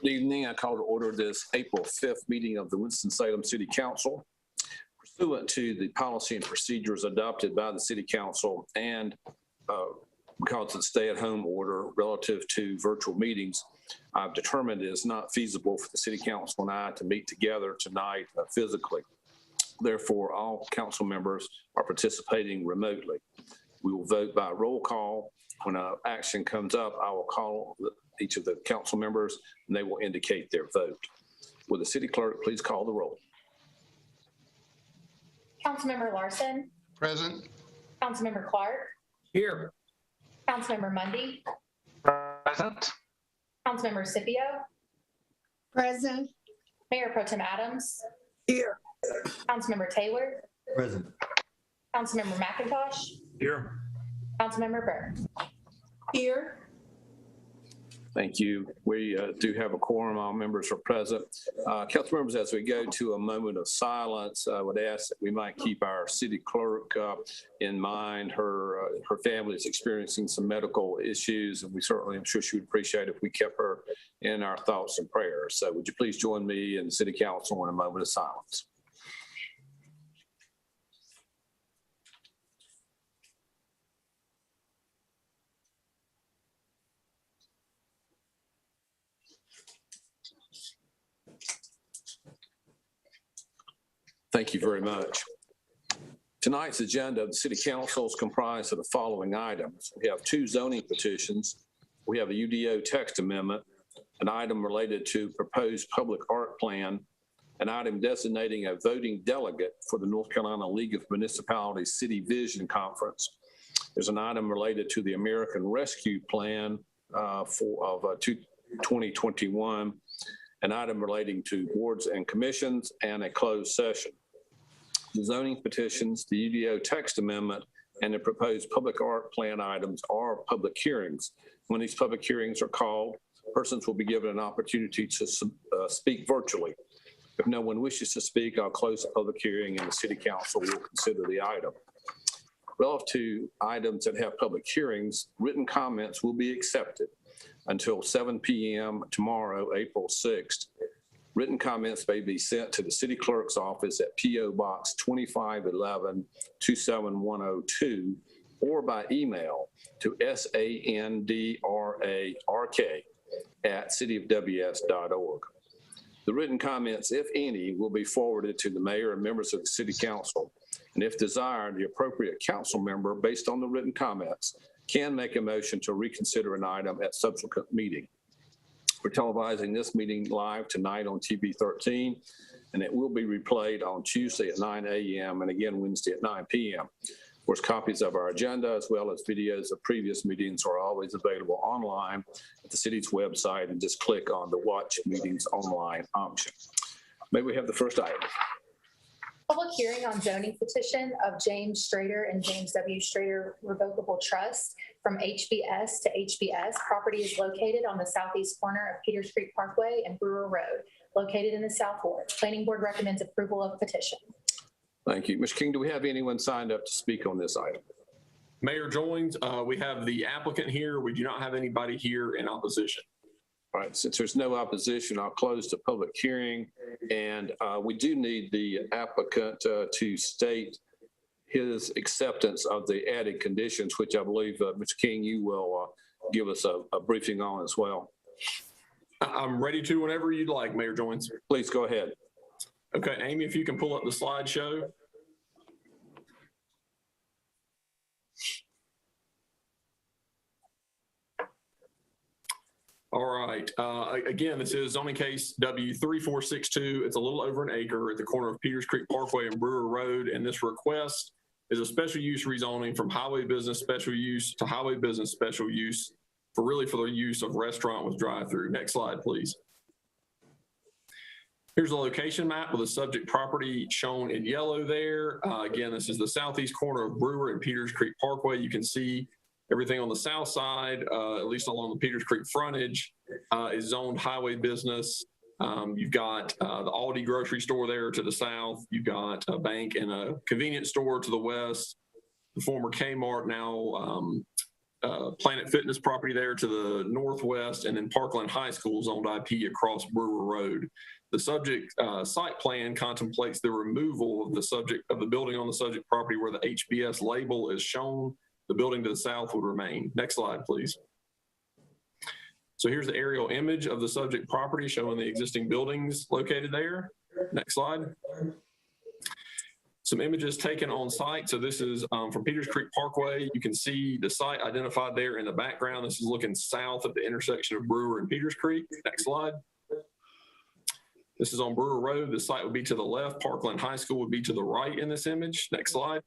Good evening. I call to order this April 5th meeting of the Winston-Salem City Council. Pursuant to the policy and procedures adopted by the City Council and because of the stay-at-home order relative to virtual meetings, I've determined it is not feasible for the City Council and I to meet together tonight physically. Therefore, all council members are participating remotely. We will vote by roll call. When an action comes up, I will call each of the council members and they will indicate their vote. Will the city clerk please call the roll? Councilmember Larson. Present. Councilmember Clark. Here. Councilmember Mundy. Present. Councilmember Scipio. Present. Mayor Pro Tem Adams. Here. Councilmember Taylor. Present. Councilmember McIntosh. Here. Councilmember Burr. Here. Thank you. We do have a quorum. All members are present. Council members, as we go to a moment of silence, I would ask that we might keep our city clerk in mind. Her family is experiencing some medical issues, and we certainly, I'm sure she would appreciate if we kept her in our thoughts and prayers. So would you please join me and the City Council in a moment of silence? Thank you very much. Tonight's agenda of the City Council is comprised of the following items. We have 2 zoning petitions. We have a UDO text amendment, an item related to proposed public art plan, an item designating a voting delegate for the North Carolina League of Municipalities City Vision Conference. There's an item related to the American Rescue Plan of 2021, an item relating to boards and commissions, and a closed session. The zoning petitions, the UDO text amendment, and the proposed public art plan items are public hearings. When these public hearings are called, persons will be given an opportunity to speak virtually. If no one wishes to speak, I'll close the public hearing and the City Council will consider the item. Relative to items that have public hearings, written comments will be accepted until 7 p.m. tomorrow, April 6th. Written comments may be sent to the City Clerk's office at P.O. Box 2511 27102 or by email to sandrak@cityofws.org. The written comments, if any, will be forwarded to the mayor and members of the City Council. And if desired, the appropriate council member, based on the written comments, can make a motion to reconsider an item at subsequent meeting. We're televising this meeting live tonight on TV 13, and it will be replayed on Tuesday at 9 a.m. and again Wednesday at 9 p.m. Of course, copies of our agenda as well as videos of previous meetings are always available online at the city's website, and just click on the Watch Meetings Online option. May we have the first item? Public hearing on zoning petition of James Strader and James W. Strader Revocable Trust from HBS to HBS. Property is located on the southeast corner of Peters Creek Parkway and Brewer Road, located in the South Ward. Planning Board recommends approval of petition. Thank you. Mr. King, do we have anyone signed up to speak on this item? Mayor joins. We have the applicant here. We do not have anybody here in opposition. All right, since there's no opposition, I'll close the public hearing. And we do need the applicant to state his acceptance of the added conditions, which I believe, Mr. King, you will give us a briefing on as well. I'm ready to whenever you'd like, Mayor Joins. Please go ahead. Okay, Amy, if you can pull up the slideshow. All right. Again, this is zoning case W3462. It's a little over an acre at the corner of Peters Creek Parkway and Brewer Road. And this request is a special use rezoning from highway business special use to highway business special use for the use of restaurant with drive-through. Next slide, please. Here's a location map with the subject property shown in yellow there. Again, this is the southeast corner of Brewer and Peters Creek Parkway. You can see everything on the south side, at least along the Peters Creek frontage, is zoned highway business. You've got the Aldi grocery store there to the south. You've got a bank and a convenience store to the west. The former Kmart now Planet Fitness property there to the northwest, and then Parkland High School zoned IP across Brewer Road. The subject site plan contemplates the removal of the building on the subject property where the HBS label is shown. The building to the south would remain. Next slide, please. So here's the aerial image of the subject property showing the existing buildings located there. Next slide. Some images taken on site. So this is from Peters Creek Parkway. You can see the site identified there in the background. This is looking south at the intersection of Brewer and Peters Creek. Next slide. This is on Brewer Road. The site would be to the left. Parkland High School would be to the right in this image. Next slide.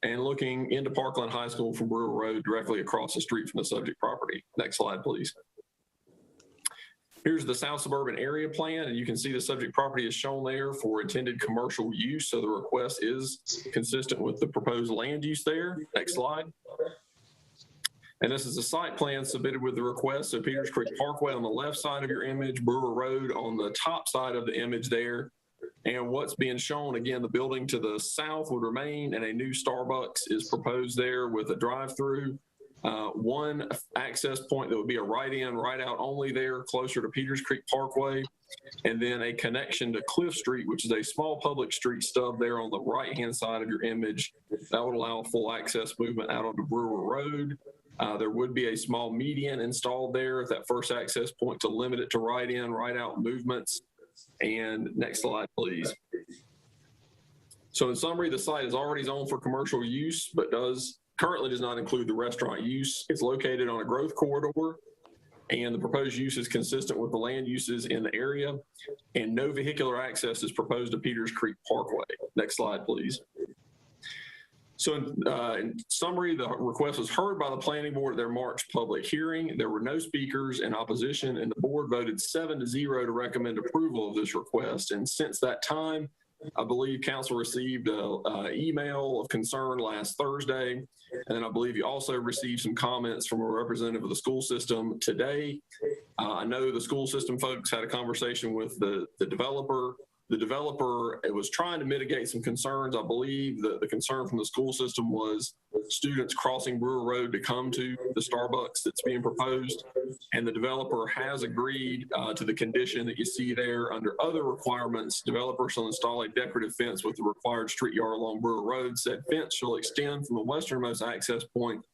And looking into Parkland High School from Brewer Road, directly across the street from the subject property. Next slide, please. Here's the South Suburban Area Plan, and you can see the subject property is shown there for intended commercial use, so the request is consistent with the proposed land use there. Next slide. And this is a site plan submitted with the request, so Peters Creek Parkway on the left side of your image, Brewer Road on the top side of the image there. And what's being shown, again, the building to the south would remain, and a new Starbucks is proposed there with a drive-through. One access point that would be a right-in, right-out only there, closer to Peters Creek Parkway, and then a connection to Cliff Street, which is a small public street stub there on the right-hand side of your image. That would allow full access movement out onto Brewer Road. There would be a small median installed there at that first access point to limit it to right-in, right-out movements. And next slide, please. So in summary, the site is already zoned for commercial use, but currently does not include the restaurant use. It's located on a growth corridor, and the proposed use is consistent with the land uses in the area, and no vehicular access is proposed to Peters Creek Parkway. Next slide, please. So in summary, the request was heard by the planning board at their March public hearing. There were no speakers in opposition, and the board voted 7-0 to recommend approval of this request. And since that time, I believe council received an email of concern last Thursday, and then I believe you also received some comments from a representative of the school system today. I know the school system folks had a conversation with the developer. The developer was trying to mitigate some concerns. I believe the concern from the school system was students crossing Brewer Road to come to the Starbucks that's being proposed. And the developer has agreed to the condition that you see there under other requirements. Developer shall install a decorative fence with the required street yard along Brewer Road. Said fence shall extend from the westernmost access point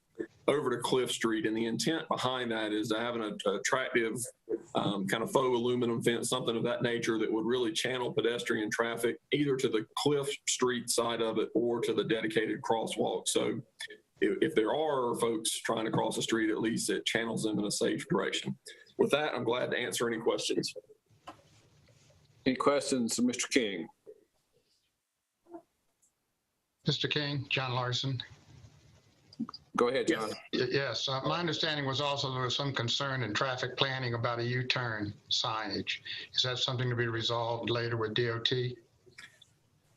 over to Cliff Street. And the intent behind that is to have an attractive kind of faux aluminum fence, something of that nature that would really channel pedestrian traffic either to the Cliff Street side of it or to the dedicated crosswalk. So if there are folks trying to cross the street, at least it channels them in a safe direction. With that, I'm glad to answer any questions. Any questions, Mr. King? Mr. King, John Larson. Go ahead, John. Yes, my understanding was also there was some concern in traffic planning about a U-turn signage. Is that something to be resolved later with DOT?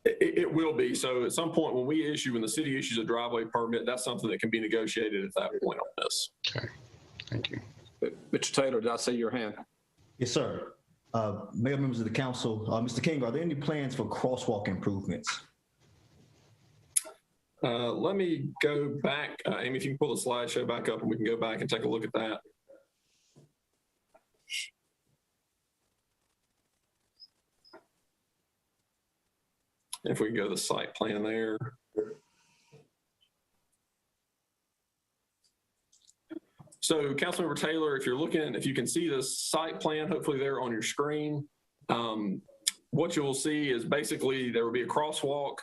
It will be. So at some point when the city issues a driveway permit, that's something that can be negotiated at that point on this. Okay, thank you. Mr. Taylor, did I see your hand? Yes, sir. Mayor, members of the council, Mr. King, are there any plans for crosswalk improvements? Let me go back. Amy, if you can pull the slideshow back up and we can go back and take a look at that. If we can go to the site plan there. So Councilmember Taylor, if you can see the site plan, hopefully there on your screen, what you will see is basically there will be a crosswalk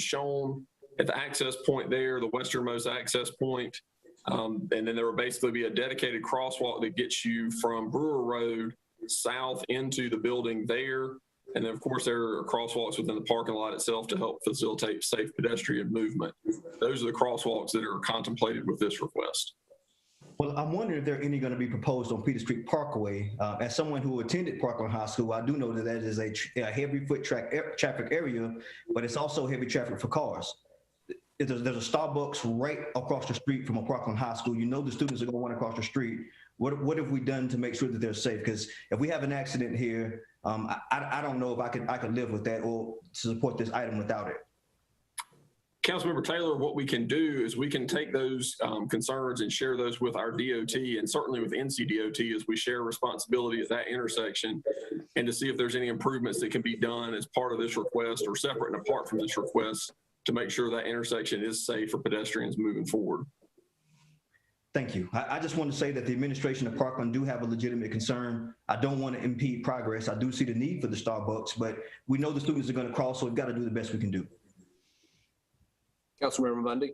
shown at the access point there, the westernmost access point. And then there will basically be a dedicated crosswalk that gets you from Brewer Road south into the building there. And then, of course, there are crosswalks within the parking lot itself to help facilitate safe pedestrian movement. Those are the crosswalks that are contemplated with this request. Well, I'm wondering if there are any going to be proposed on Peters Creek Parkway. As someone who attended Parkland High School, I do know that is a heavy foot traffic area, but it's also heavy traffic for cars. There's a Starbucks right across the street from a Parkland High School. You know the students are going to want to cross the street. What have we done to make sure that they're safe? Because if we have an accident here, I don't know if I could live with that or support this item without it. Councilmember Taylor, what we can do is we can take those concerns and share those with our DOT and certainly with NCDOT as we share responsibility at that intersection, and to see if there's any improvements that can be done as part of this request or separate and apart from this request to make sure that intersection is safe for pedestrians moving forward. Thank you. I just want to say that the administration of Parkland do have a legitimate concern. I don't want to impede progress. I do see the need for the Starbucks, but we know the students are going to cross, so we've got to do the best we can do. Councilmember Mundy.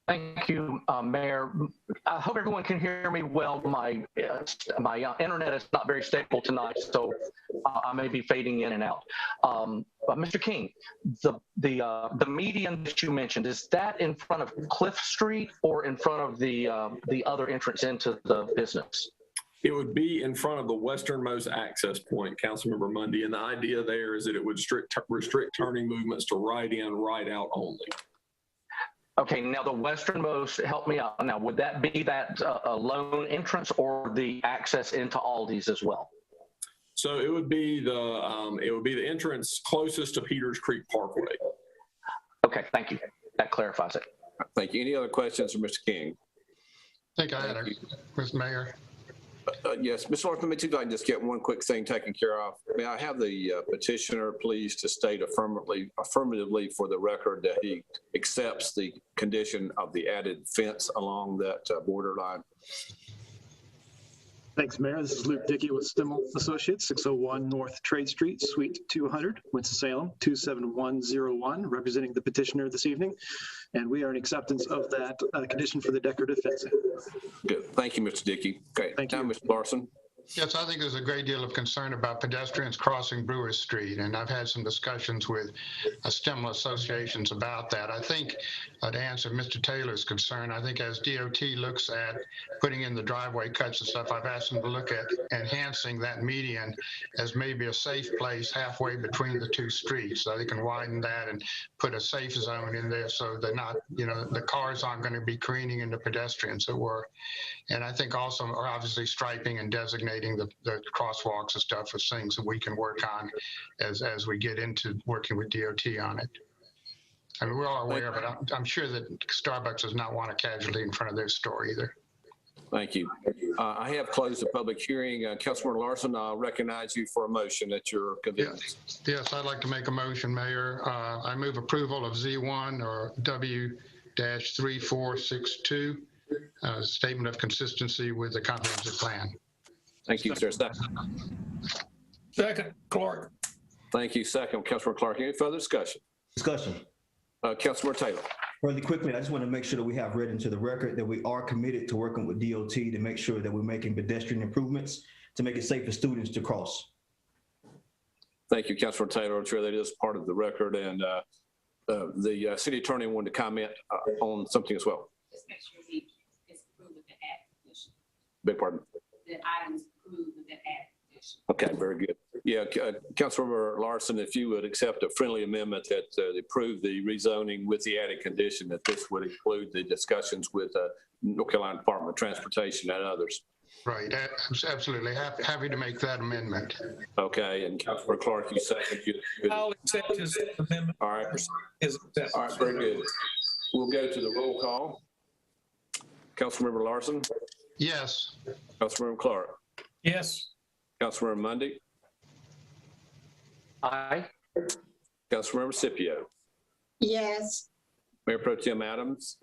Thank you, Mayor. I hope everyone can hear me well. My internet is not very stable tonight, so I may be fading in and out. But Mr. King, the median that you mentioned, is that in front of Cliff Street or in front of the other entrance into the business? It would be in front of the westernmost access point, Councilmember Mundy, and the idea there is that it would restrict turning movements to right in, right out only. Okay, now the westernmost, help me out. Now, would that be that lone entrance or the access into Aldi's as well? So it would be the entrance closest to Peters Creek Parkway. Okay, thank you. That clarifies it. Thank you. Any other questions for Mr. King? I think I had Mr. Mayor. Yes, Mr. Larson, let me see if I can just get one quick thing taken care of. May I have the petitioner please to state affirmatively for the record that he accepts the condition of the added fence along that borderline? Thanks, Mayor. This is Luke Dickey with Stimmel Associates, 601 North Trade Street, Suite 200, Winston-Salem, 27101, representing the petitioner this evening. And we are in acceptance of that condition for the decorative fencing. Good. Thank you, Mr. Dickey. Okay. Thank you. Now, Mr. Larson. Yes, I think there's a great deal of concern about pedestrians crossing Brewer Street, and I've had some discussions with STEMLA associations about that. I think, to answer Mr. Taylor's concern, I think as DOT looks at putting in the driveway cuts and stuff, I've asked them to look at enhancing that median as maybe a safe place halfway between the two streets, so they can widen that and put a safe zone in there so they're not, the cars aren't going to be careening into pedestrians that were. And I think also obviously striping and designating the crosswalks and stuff as things that we can work on as we get into working with DOT on it. I mean, we're all aware, but I'm sure that Starbucks does not want a casualty in front of their store either. Thank you. I have closed the public hearing. Councilmember Larson, I'll recognize you for a motion at your convenience. Yes, I'd like to make a motion, Mayor. I move approval of Z1 or W-3462, statement of consistency with the comprehensive plan. Thank you, sir. Second, Clark. Thank you. Second, Councilmember Clark. Any further discussion? Councilmember Taylor. Really quickly, I just want to make sure that we have read into the record that we are committed to working with DOT to make sure that we're making pedestrian improvements to make it safe for students to cross. Thank you, Councilmember Taylor. I'm sure that is part of the record, and the city attorney wanted to comment on something as well. Just make sure it's approved with the add condition. Beg pardon? The items approved with the add condition. Okay, very good. Yeah, Councilmember Larson, if you would accept a friendly amendment that approve the rezoning with the added condition that this would include the discussions with North Carolina Department of Transportation and others. Right, absolutely. Happy to make that amendment. Okay, and Councilmember Clark, you second. I'll accept his amendment. All right. All right, very good. We'll go to the roll call. Councilmember Larson? Yes. Councilmember Clark? Yes. Councilmember Mundy? Aye. Councilmember Scipio? Yes. Mayor Pro Tem Adams?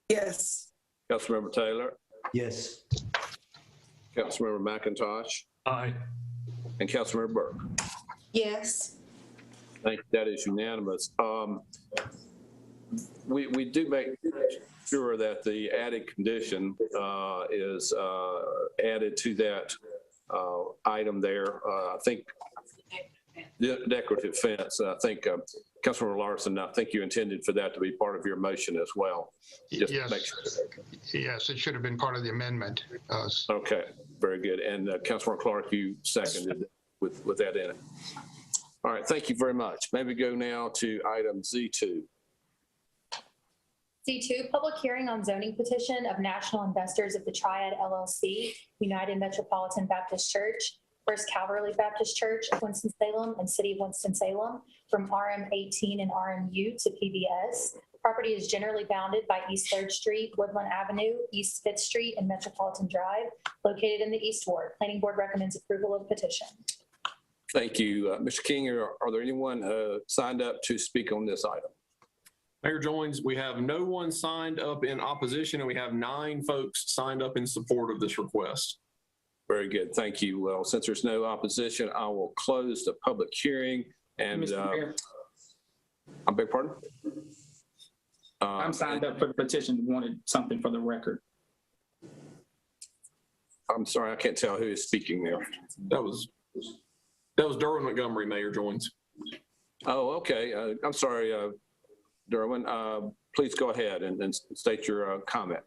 Yes. Councilmember Taylor? Yes. Councilmember McIntosh? Aye. And Councilmember Burke? Yes. Thank you. That is unanimous. We do make sure that the added condition is added to that item there. I think the decorative fence. I think Councilmember Larson, I think you intended for that to be part of your motion as well. Just yes. Make sure. Yes, it should have been part of the amendment. Okay, very good. And Councilmember Clark, you seconded with that in it. All right, thank you very much. Maybe go now to item Z2. C2, public hearing on zoning petition of National Investors of the Triad LLC, United Metropolitan Baptist Church, First Calvary Baptist Church of Winston-Salem and City of Winston-Salem from RM 18 and RMU to PBS. Property is generally bounded by East 3rd Street, Woodland Avenue, East 5th Street, and Metropolitan Drive, located in the East Ward. Planning Board recommends approval of petition. Thank you. Mr. King, are there anyone signed up to speak on this item? Mayor Joins, we have no one signed up in opposition, and we have 9 folks signed up in support of this request. Very good. Thank you. Well, since there's no opposition, I will close the public hearing. And Mr. Mayor, I beg pardon? I'm signed up for the petition, wanted something for the record. I'm sorry, I can't tell who is speaking there. That was Derwin Montgomery, Mayor Joins. Oh, okay. I'm sorry, Derwin. Please go ahead and state your comment.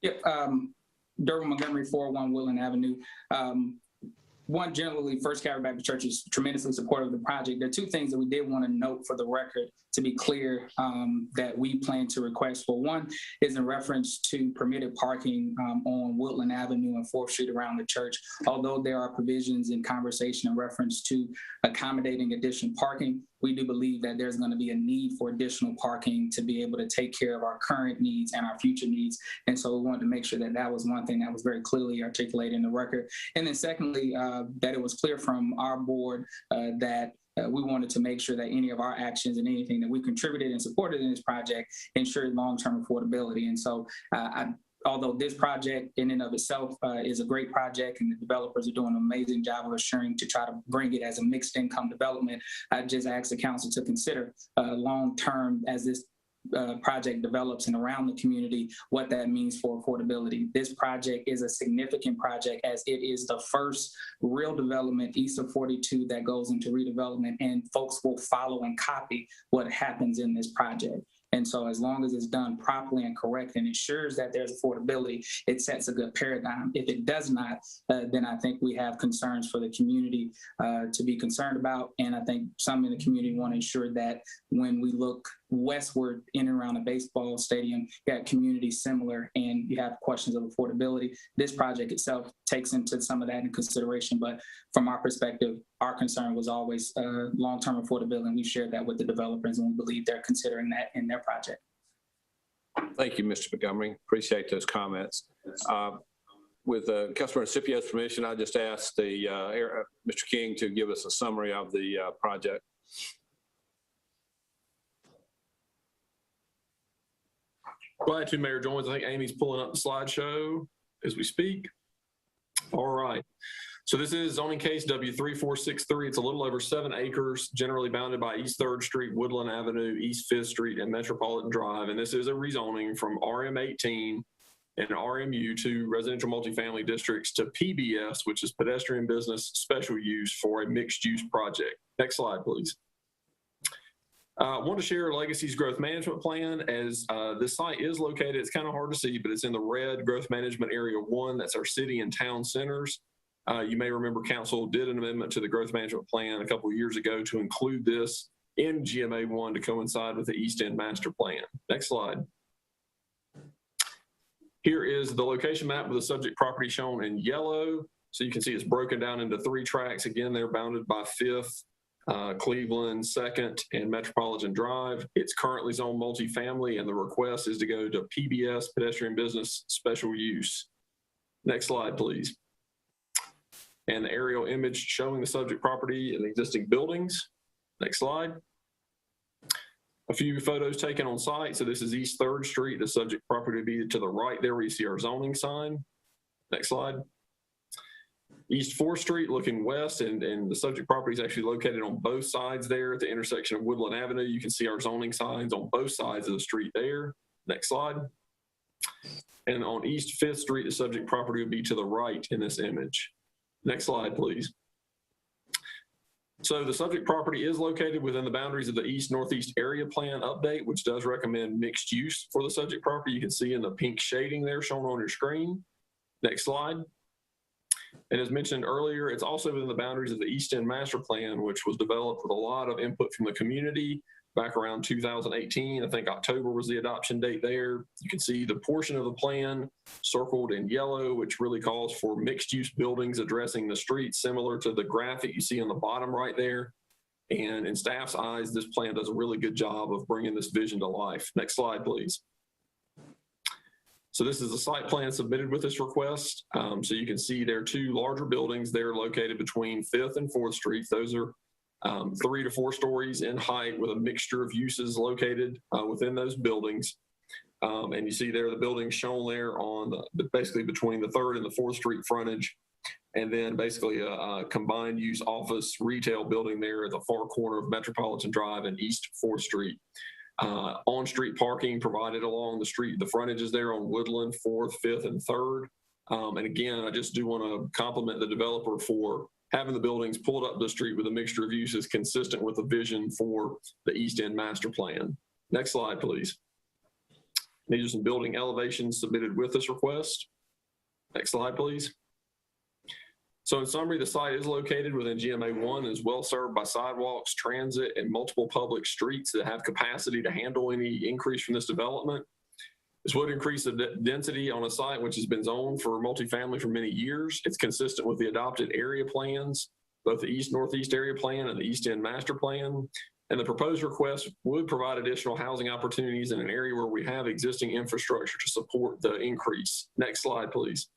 Yep, Derwin Montgomery, 401 Woodland Avenue. One, generally, First Calvary Baptist Church is tremendously supportive of the project. There are 2 things that we did want to note for the record to be clear that we plan to request for. One is in reference to permitted parking on Woodland Avenue and 4th Street around the church. Although there are provisions in conversation in reference to accommodating additional parking, we do believe that there's going to be a need for additional parking to be able to take care of our current needs and our future needs. And so we wanted to make sure that that was one thing that was very clearly articulated in the record. And then secondly, that it was clear from our board that we wanted to make sure that any of our actions and anything that we contributed and supported in this project ensured long-term affordability. And so although this project in and of itself is a great project and the developers are doing an amazing job of assuring to try to bring it as a mixed income development, I just asked the council to consider long-term as this project develops and around the community, what that means for affordability. This project is a significant project as it is the first real development east of 42 that goes into redevelopment, and folks will follow and copy what happens in this project. And so as long as it's done properly and correct and ensures that there's affordability, it sets a good paradigm. If it does not, then I think we have concerns for the community to be concerned about. And I think some in the community want to ensure that when we look westward in and around a baseball stadium, you got communities similar and you have questions of affordability. This project itself takes into some of that in consideration. But from our perspective, our concern was always long-term affordability, and we shared that with the developers, and we believe they're considering that in their project. Thank you, Mr. Montgomery. Appreciate those comments. With Councilmember Scipio's permission, I just asked Mr. King to give us a summary of the project. Glad to, Mayor Joins. I think Amy's pulling up the slideshow as we speak. All right. So this is zoning case W3463. It's a little over 7 acres, generally bounded by East 3rd Street, Woodland Avenue, East 5th Street, and Metropolitan Drive. And this is a rezoning from RM 18 and RMU to residential multifamily districts to PBS, which is pedestrian business special use for a mixed use project. Next slide, please. I want to share Legacy's growth management plan as this site is located. It's kind of hard to see, but it's in the red growth management area 1. That's our city and town centers. You may remember council did an amendment to the growth management plan a couple of years ago to include this in GMA 1 to coincide with the East End master plan. Next slide. Here is the location map with the subject property shown in yellow. So you can see it's broken down into 3 tracts. Again, they're bounded by 5th, Cleveland, 2nd, and Metropolitan Drive. It's currently zoned multifamily, and the request is to go to PBS, pedestrian business special use. Next slide, please. And the aerial image showing the subject property and the existing buildings. Next slide. A few photos taken on site. So this is East 3rd Street. The subject property would be to the right there where you see our zoning sign. Next slide. East 4th Street looking west, and the subject property is actually located on both sides there at the intersection of Woodland Avenue. You can see our zoning signs on both sides of the street there. Next slide. And on East 5th Street, the subject property would be to the right in this image. Next slide, please. So the subject property is located within the boundaries of the East Northeast Area Plan update, which does recommend mixed use for the subject property. You can see in the pink shading there shown on your screen. Next slide. And as mentioned earlier, it's also within the boundaries of the East End Master Plan, which was developed with a lot of input from the community. back around 2018. I think October was the adoption date there. You can see the portion of the plan circled in yellow, which really calls for mixed-use buildings addressing the street, similar to the graphic you see on the bottom right there. And in staff's eyes, this plan does a really good job of bringing this vision to life. Next slide, please. So this is a site plan submitted with this request. So you can see there are two larger buildings. They're located between 5th and 4th Streets. Those are 3 to 4 stories in height with a mixture of uses located within those buildings. And you see there the buildings shown there on basically between the 3rd and the 4th Street frontage. And then basically a combined use office retail building there at the far corner of Metropolitan Drive and East 4th Street. On-street parking provided along the street. The frontage is there on Woodland, 4th, 5th, and 3rd. And again, I just do want to compliment the developer for having the buildings pulled up the street with a mixture of uses consistent with the vision for the East End Master Plan. Next slide, please. These are some building elevations submitted with this request. Next slide, please. So in summary, the site is located within GMA1 and is well served by sidewalks, transit, and multiple public streets that have capacity to handle any increase from this development. This would increase the density on a site which has been zoned for multifamily for many years. It's consistent with the adopted area plans, both the East-Northeast Area Plan and the East End Master Plan. And the proposed request would provide additional housing opportunities in an area where we have existing infrastructure to support the increase. Next slide, please.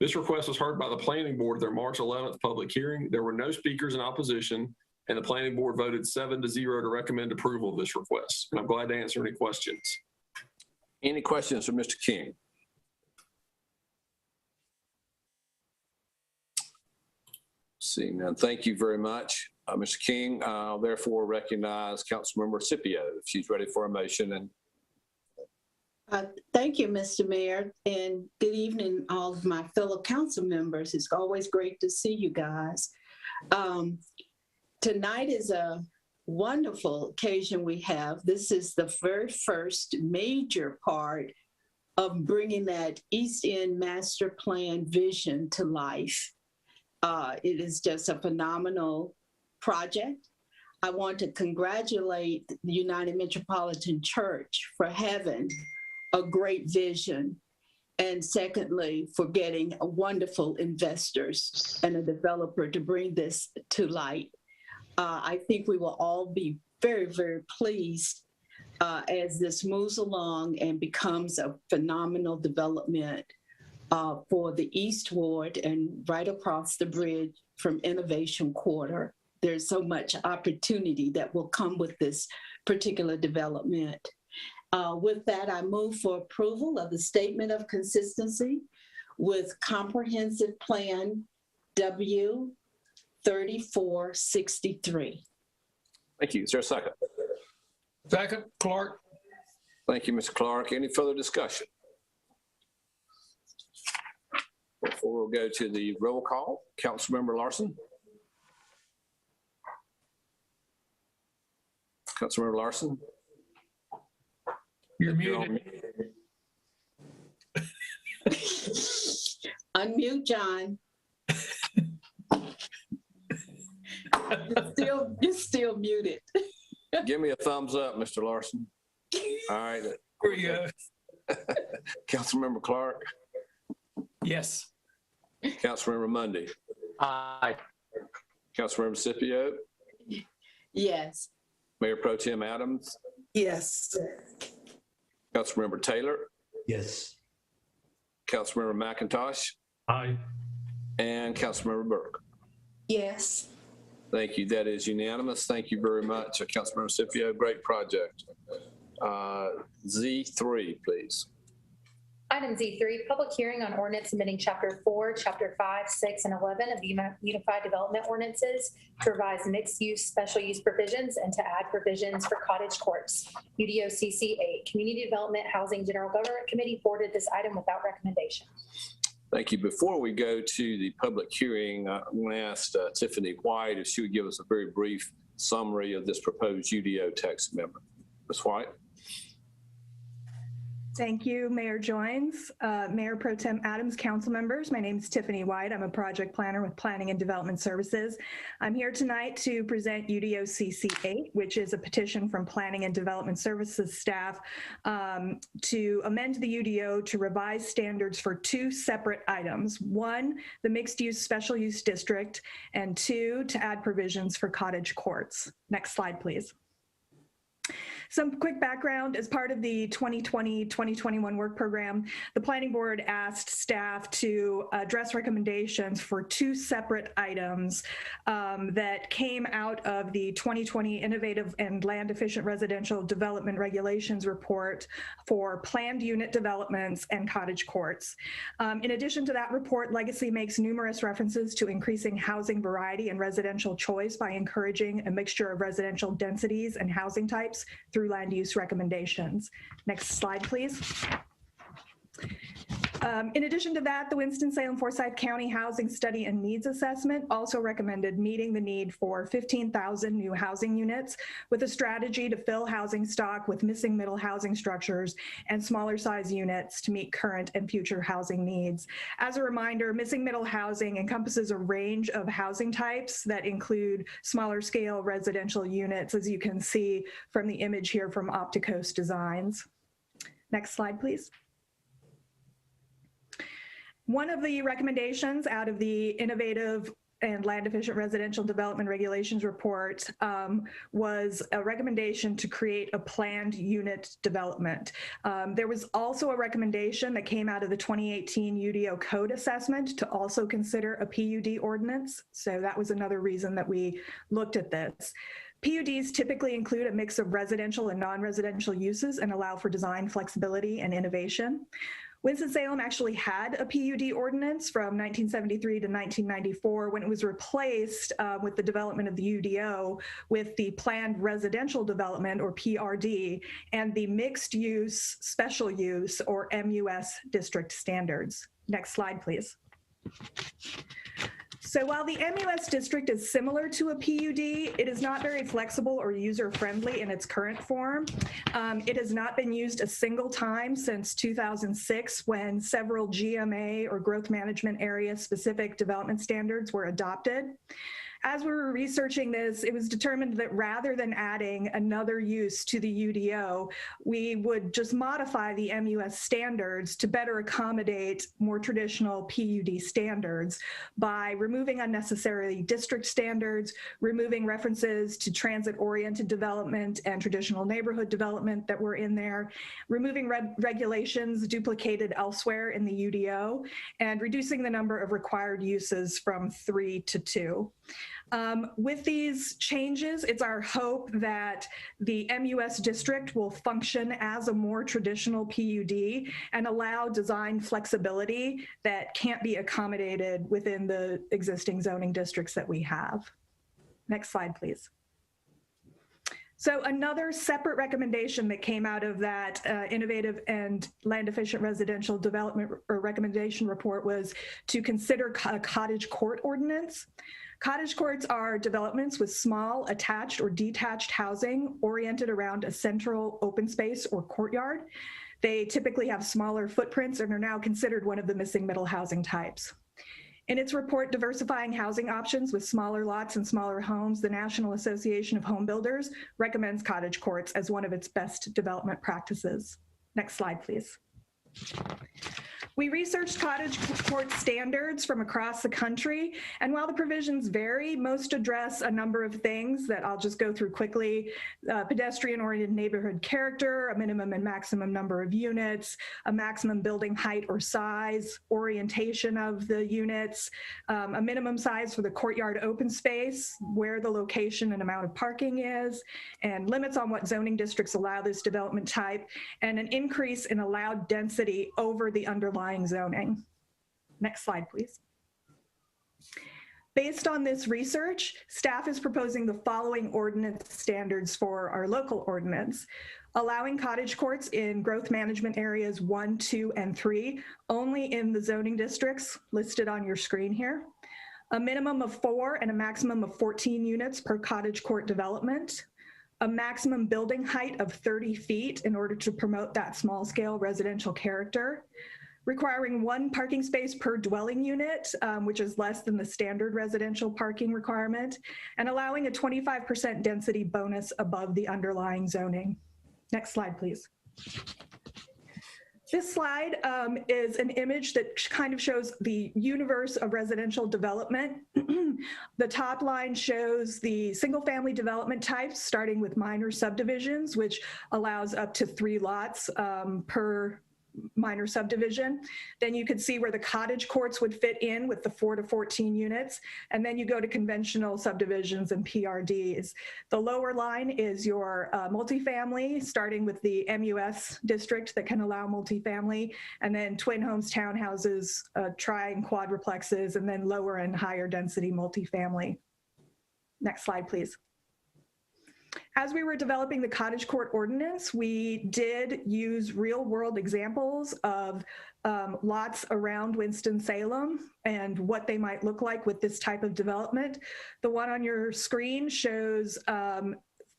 This request was heard by the Planning Board at their March 11th public hearing. There were no speakers in opposition, and the Planning Board voted 7-0 to recommend approval of this request. And I'm glad to answer any questions. Any questions for Mr. King? Seeing none, thank you very much, Mr. King. I'll therefore recognize Councilmember Scipio if she's ready for a motion. And Thank you, Mr. Mayor, and good evening, all of my fellow council members. It's always great to see you guys. Tonight is a wonderful occasion we have. This is the very first major part of bringing that East End Master Plan vision to life. It is just a phenomenal project. I want to congratulate the United Metropolitan Church for having a great vision, and secondly, for getting wonderful investors and a developer to bring this to light. I think we will all be very, very pleased as this moves along and becomes a phenomenal development for the East Ward and right across the bridge from Innovation Quarter. There's so much opportunity that will come with this particular development. With that, I move for approval of the Statement of Consistency with Comprehensive Plan W 3463. thank you. Is there a second? Second, Clark. Thank you, Mr. Clark. Any further discussion? Before we'll go to the roll call, Councilmember Larson. Councilmember Larson. You're muted. Unmute, John. You're still muted. Give me a thumbs up, Mr. Larson. All right. There you go. Councilmember Clark. Yes. Councilmember Mundy. Aye. Councilmember Scipio. Yes. Mayor Pro Tem Adams. Yes. Councilmember Taylor. Yes. Councilmember McIntosh. Aye. And Councilmember Burke. Yes. Thank you. That is unanimous. Thank you very much, Councilmember Scipio. Great project. Z3, please. Item Z3, public hearing on ordinance amending Chapter 4, Chapter 5, 6, and 11 of the Unified Development Ordinances to revise mixed-use special use provisions and to add provisions for cottage courts. UDOCC 8, Community Development Housing General Government Committee forwarded this item without recommendation. Thank you. Before we go to the public hearing, I'm going to ask Tiffany White if she would give us a very brief summary of this proposed UDO text amendment. Ms. White? Thank you, Mayor Joines, Mayor Pro Tem Adams, council members. My name is Tiffany White. I'm a project planner with Planning and Development Services. I'm here tonight to present UDO CC8, which is a petition from Planning and Development Services staff to amend the UDO to revise standards for two separate items. One, the mixed use special use district, and two, to add provisions for cottage courts. Next slide, please. Some quick background: as part of the 2020-2021 work program, the Planning Board asked staff to address recommendations for two separate items that came out of the 2020 Innovative and Land Efficient Residential Development Regulations report for planned unit developments and cottage courts. In addition to that report, Legacy makes numerous references to increasing housing variety and residential choice by encouraging a mixture of residential densities and housing types through land use recommendations. Next slide, please. In addition to that, the Winston-Salem Forsyth County Housing Study and Needs Assessment also recommended meeting the need for 15,000 new housing units with a strategy to fill housing stock with missing middle housing structures and smaller size units to meet current and future housing needs. As a reminder, missing middle housing encompasses a range of housing types that include smaller scale residential units, as you can see from the image here from Opticos Designs. Next slide, please. One of the recommendations out of the Innovative and Land Efficient Residential Development Regulations report was a recommendation to create a planned unit development. There was also a recommendation that came out of the 2018 UDO code assessment to also consider a PUD ordinance. So that was another reason that we looked at this. PUDs typically include a mix of residential and non-residential uses and allow for design flexibility and innovation. Winston-Salem actually had a PUD ordinance from 1973 to 1994 when it was replaced with the development of the UDO with the planned residential development, or PRD, and the mixed use special use, or MUS district standards. Next slide, please. So while the MUS district is similar to a PUD, it is not very flexible or user-friendly in its current form. It has not been used a single time since 2006, when several GMA, or growth management area specific development standards, were adopted. As we were researching this, it was determined that rather than adding another use to the UDO, we would just modify the MUS standards to better accommodate more traditional PUD standards by removing unnecessary district standards, removing references to transit-oriented development and traditional neighborhood development that were in there, removing regulations duplicated elsewhere in the UDO, and reducing the number of required uses from 3 to 2. With these changes, it's our hope that the MUS district will function as a more traditional PUD and allow design flexibility that can't be accommodated within the existing zoning districts that we have. Next slide, please. So another separate recommendation that came out of that Innovative and Land Efficient Residential Development Recommendation report was to consider a cottage court ordinance. Cottage courts are developments with small attached or detached housing oriented around a central open space or courtyard. They typically have smaller footprints and are now considered one of the missing middle housing types. In its report, Diversifying Housing Options with Smaller Lots and Smaller Homes, the National Association of Home Builders recommends cottage courts as one of its best development practices. Next slide, please. We researched cottage court standards from across the country, and while the provisions vary, most address a number of things that I'll just go through quickly. Pedestrian-oriented neighborhood character, a minimum and maximum number of units, a maximum building height or size, orientation of the units, a minimum size for the courtyard open space, where the location and amount of parking is, and limits on what zoning districts allow this development type, and an increase in allowed density over the underlying zoning. Next slide, please. Based on this research, staff is proposing the following ordinance standards for our local ordinance: allowing cottage courts in growth management areas 1, 2, and 3, only in the zoning districts listed on your screen here. A minimum of 4 and a maximum of 14 units per cottage court development. a maximum building height of 30 feet in order to promote that small scale residential character, requiring 1 parking space per dwelling unit, which is less than the standard residential parking requirement, and allowing a 25% density bonus above the underlying zoning. Next slide, please. This slide is an image that kind of shows the universe of residential development. The top line shows the single family development types, starting with minor subdivisions, which allows up to 3 lots per minor subdivision. Then you could see where the cottage courts would fit in with the 4 to 14 units. And then you go to conventional subdivisions and PRDs. The lower line is your multifamily, starting with the MUS district that can allow multifamily, and then twin homes, townhouses, tri and quadruplexes, and then lower and higher density multifamily. Next slide, please. As we were developing the cottage court ordinance, we did use real world examples of lots around Winston-Salem and what they might look like with this type of development. The one on your screen shows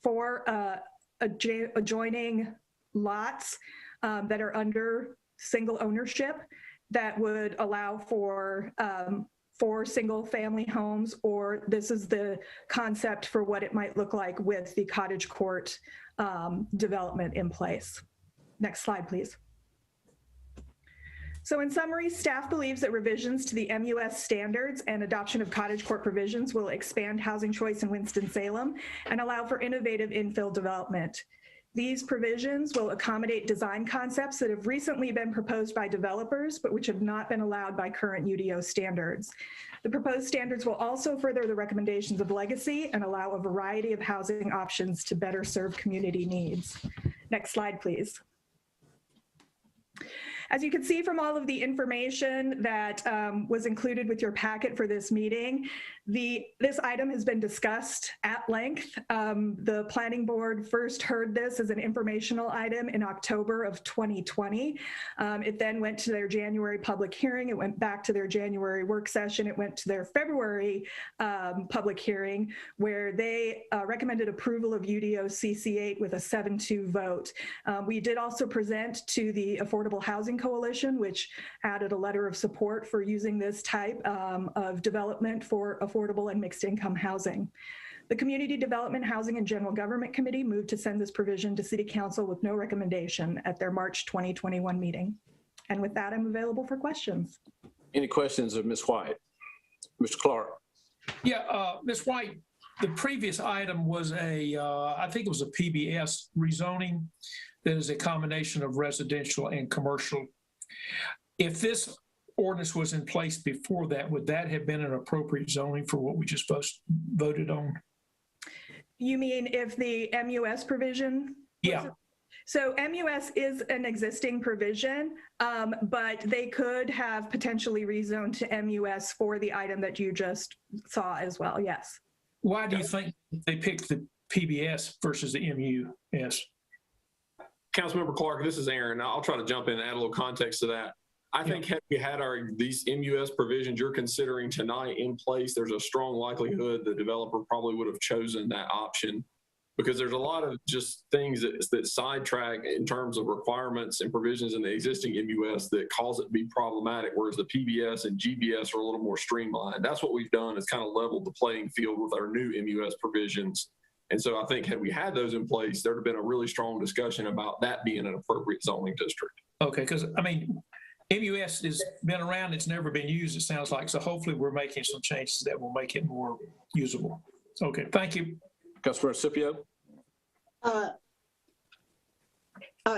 4 adjoining lots that are under single ownership that would allow for 4 single family homes, or this is the concept for what it might look like with the cottage court development in place. Next slide, please. So in summary, staff believes that revisions to the MUS standards and adoption of cottage court provisions will expand housing choice in Winston-Salem and allow for innovative infill development. These provisions will accommodate design concepts that have recently been proposed by developers, but which have not been allowed by current UDO standards. The proposed standards will also further the recommendations of Legacy and allow a variety of housing options to better serve community needs. Next slide, please. As you can see from all of the information that was included with your packet for this meeting, this item has been discussed at length. The planning board first heard this as an informational item in October of 2020. It then went to their January public hearing. It went back to their January work session. It went to their February public hearing, where they recommended approval of UDO CC8 with a 7-2 vote. We did also present to the Affordable Housing Coalition, which added a letter of support for using this type of development for affordable and mixed income housing. The Community Development, Housing and General Government Committee moved to send this provision to City Council with no recommendation at their March 2021 meeting. And with that, I'm available for questions. Any questions of Ms. White? Mr. Clark? Yeah, Ms. White, the previous item was I think it was a PBS rezoning that is a combination of residential and commercial. If this ordinance was in place before that, would that have been an appropriate zoning for what we just voted on? You mean if the MUS provision? Yeah. So MUS is an existing provision, but they could have potentially rezoned to MUS for the item that you just saw as well, yes. Why do you think they picked the PBS versus the MUS? Councilmember Clark, this is Aaron. I'll try to jump in and add a little context to that. I think had we had these MUS provisions you're considering tonight in place, there's a strong likelihood the developer probably would have chosen that option, because there's a lot of just things that sidetrack in terms of requirements and provisions in the existing MUS that cause it to be problematic, whereas the PBS and GBS are a little more streamlined. That's what we've done, is kind of leveled the playing field with our new MUS provisions. And so I think had we had those in place, there'd have been a really strong discussion about that being an appropriate zoning district. Okay, because I mean, MUS has been around, it's never been used, it sounds like. So hopefully we're making some changes that will make it more usable. Okay, thank you. Councilmember Scipio?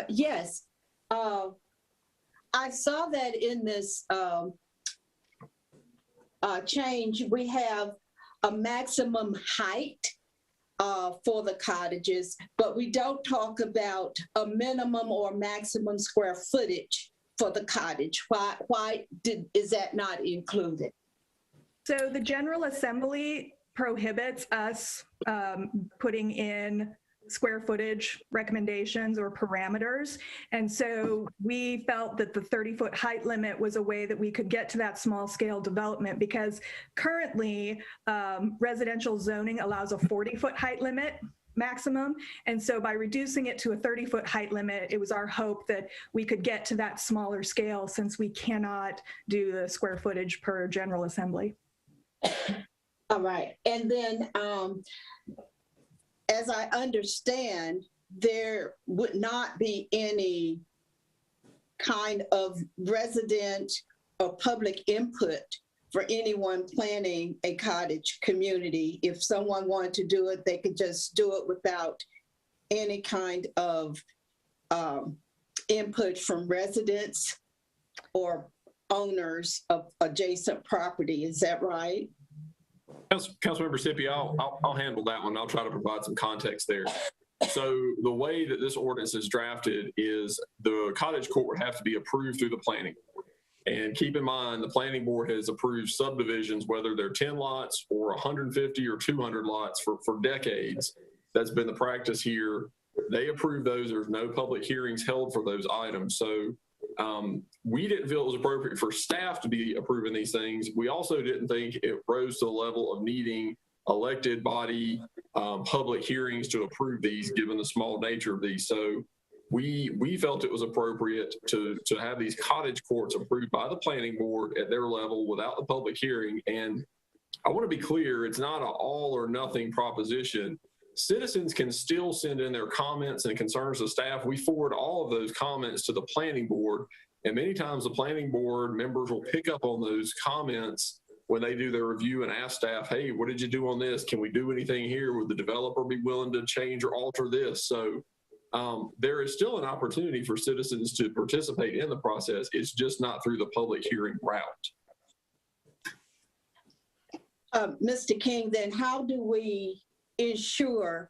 Yes. I saw that in this change, we have a maximum height for the cottages, but we don't talk about a minimum or maximum square footage for the cottage. Why is that not included? So the General Assembly prohibits us putting in square footage recommendations or parameters. And so we felt that the 30-foot height limit was a way that we could get to that small scale development, because currently residential zoning allows a 40-foot height limit. maximum. And so by reducing it to a 30-foot height limit, it was our hope that we could get to that smaller scale since we cannot do the square footage per General Assembly. All right. And then as I understand, there would not be any kind of resident or public input for anyone planning a cottage community. If someone wanted to do it, they could just do it without any kind of input from residents or owners of adjacent property. Is that right? Councilmember Sippy, I'll handle that one. I'll try to provide some context there. So the way that this ordinance is drafted is the cottage court would have to be approved through the planning board. And keep in mind, the planning board has approved subdivisions, whether they're 10 lots or 150 or 200 lots for decades. That's been the practice here. They approve those. There's no public hearings held for those items. So we didn't feel it was appropriate for staff to be approving these things. We also didn't think it rose to the level of needing elected body public hearings to approve these, given the small nature of these. So we felt it was appropriate to have these cottage courts approved by the planning board at their level without the public hearing. And I want to be clear, it's not an all or nothing proposition. Citizens can still send in their comments and concerns to staff. We forward all of those comments to the planning board. And many times the planning board members will pick up on those comments when they do their review and ask staff, hey, what did you do on this? Can we do anything here? Would the developer be willing to change or alter this? So there is still an opportunity for citizens to participate in the process. It's just not through the public hearing route. Mr. King, then how do we ensure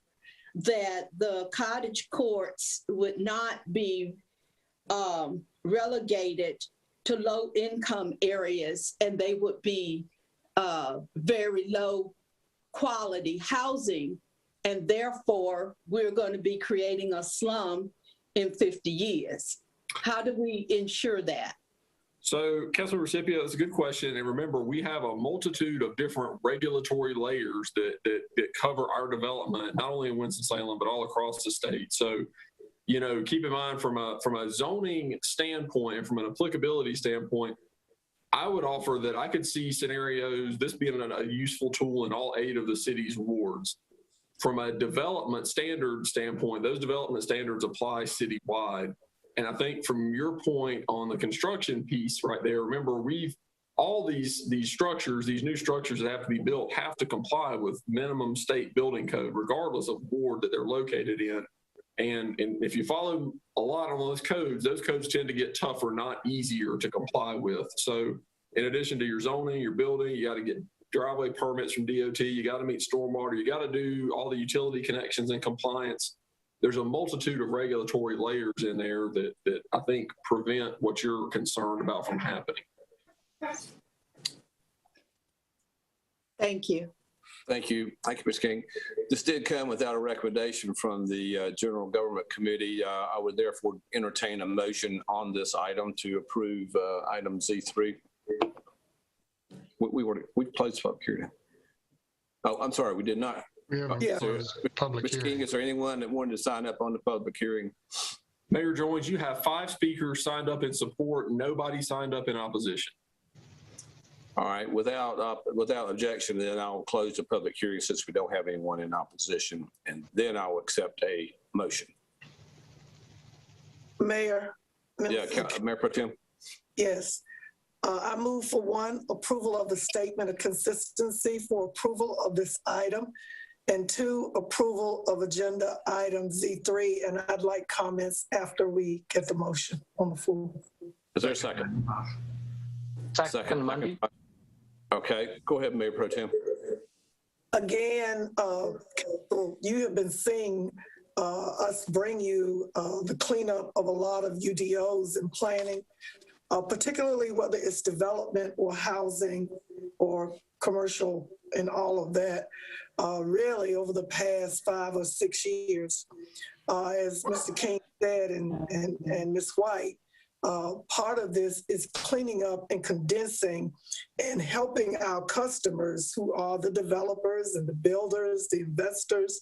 that the cottage courts would not be relegated to low-income areas and they would be very low quality housing, and therefore we're going to be creating a slum in 50 years? How do we ensure that? So, Councilmember Scipio, that's a good question. And remember, we have a multitude of different regulatory layers that cover our development, not only in Winston-Salem, but all across the state. So, you know, keep in mind from a zoning standpoint and from an applicability standpoint, I would offer that I could see scenarios, this being a useful tool in all 8 of the city's wards. From a development standard standpoint, those development standards apply citywide. And I think from your point on the construction piece right there, remember, all these structures, these new structures that have to be built have to comply with minimum state building code, regardless of ward that they're located in. And if you follow a lot on those codes tend to get tougher, not easier to comply with. So in addition to your zoning, your building, you got to get driveway permits from DOT, you got to meet stormwater, you got to do all the utility connections and compliance. There's a multitude of regulatory layers in there that I think prevent what you're concerned about from happening. Thank you. Thank you. Thank you, Ms. King. This did come without a recommendation from the General Government Committee. I would therefore entertain a motion on this item to approve item Z3. We closed public hearing. Oh, I'm sorry, we did not. Yeah. Public Ms. hearing. King, is there anyone that wanted to sign up on the public hearing? Mayor Joines, you have 5 speakers signed up in support. Nobody signed up in opposition. All right, without objection, then I'll close the public hearing since we don't have anyone in opposition, and then I'll accept a motion. Mayor. Yeah, Mayor Pro Tem. Yes. I move for 1, approval of the statement of consistency for approval of this item, and 2, approval of agenda item Z3. And I'd like comments after we get the motion on the floor. Is there a second? Second, Monday. Okay, go ahead, Mayor Pro Tem. Again, you have been seeing us bring you the cleanup of a lot of UDOs and planning, particularly whether it's development or housing or commercial and all of that, really over the past 5 or 6 years. As Mr. King said and Ms. White, part of this is cleaning up and condensing and helping our customers who are the developers and the builders, the investors,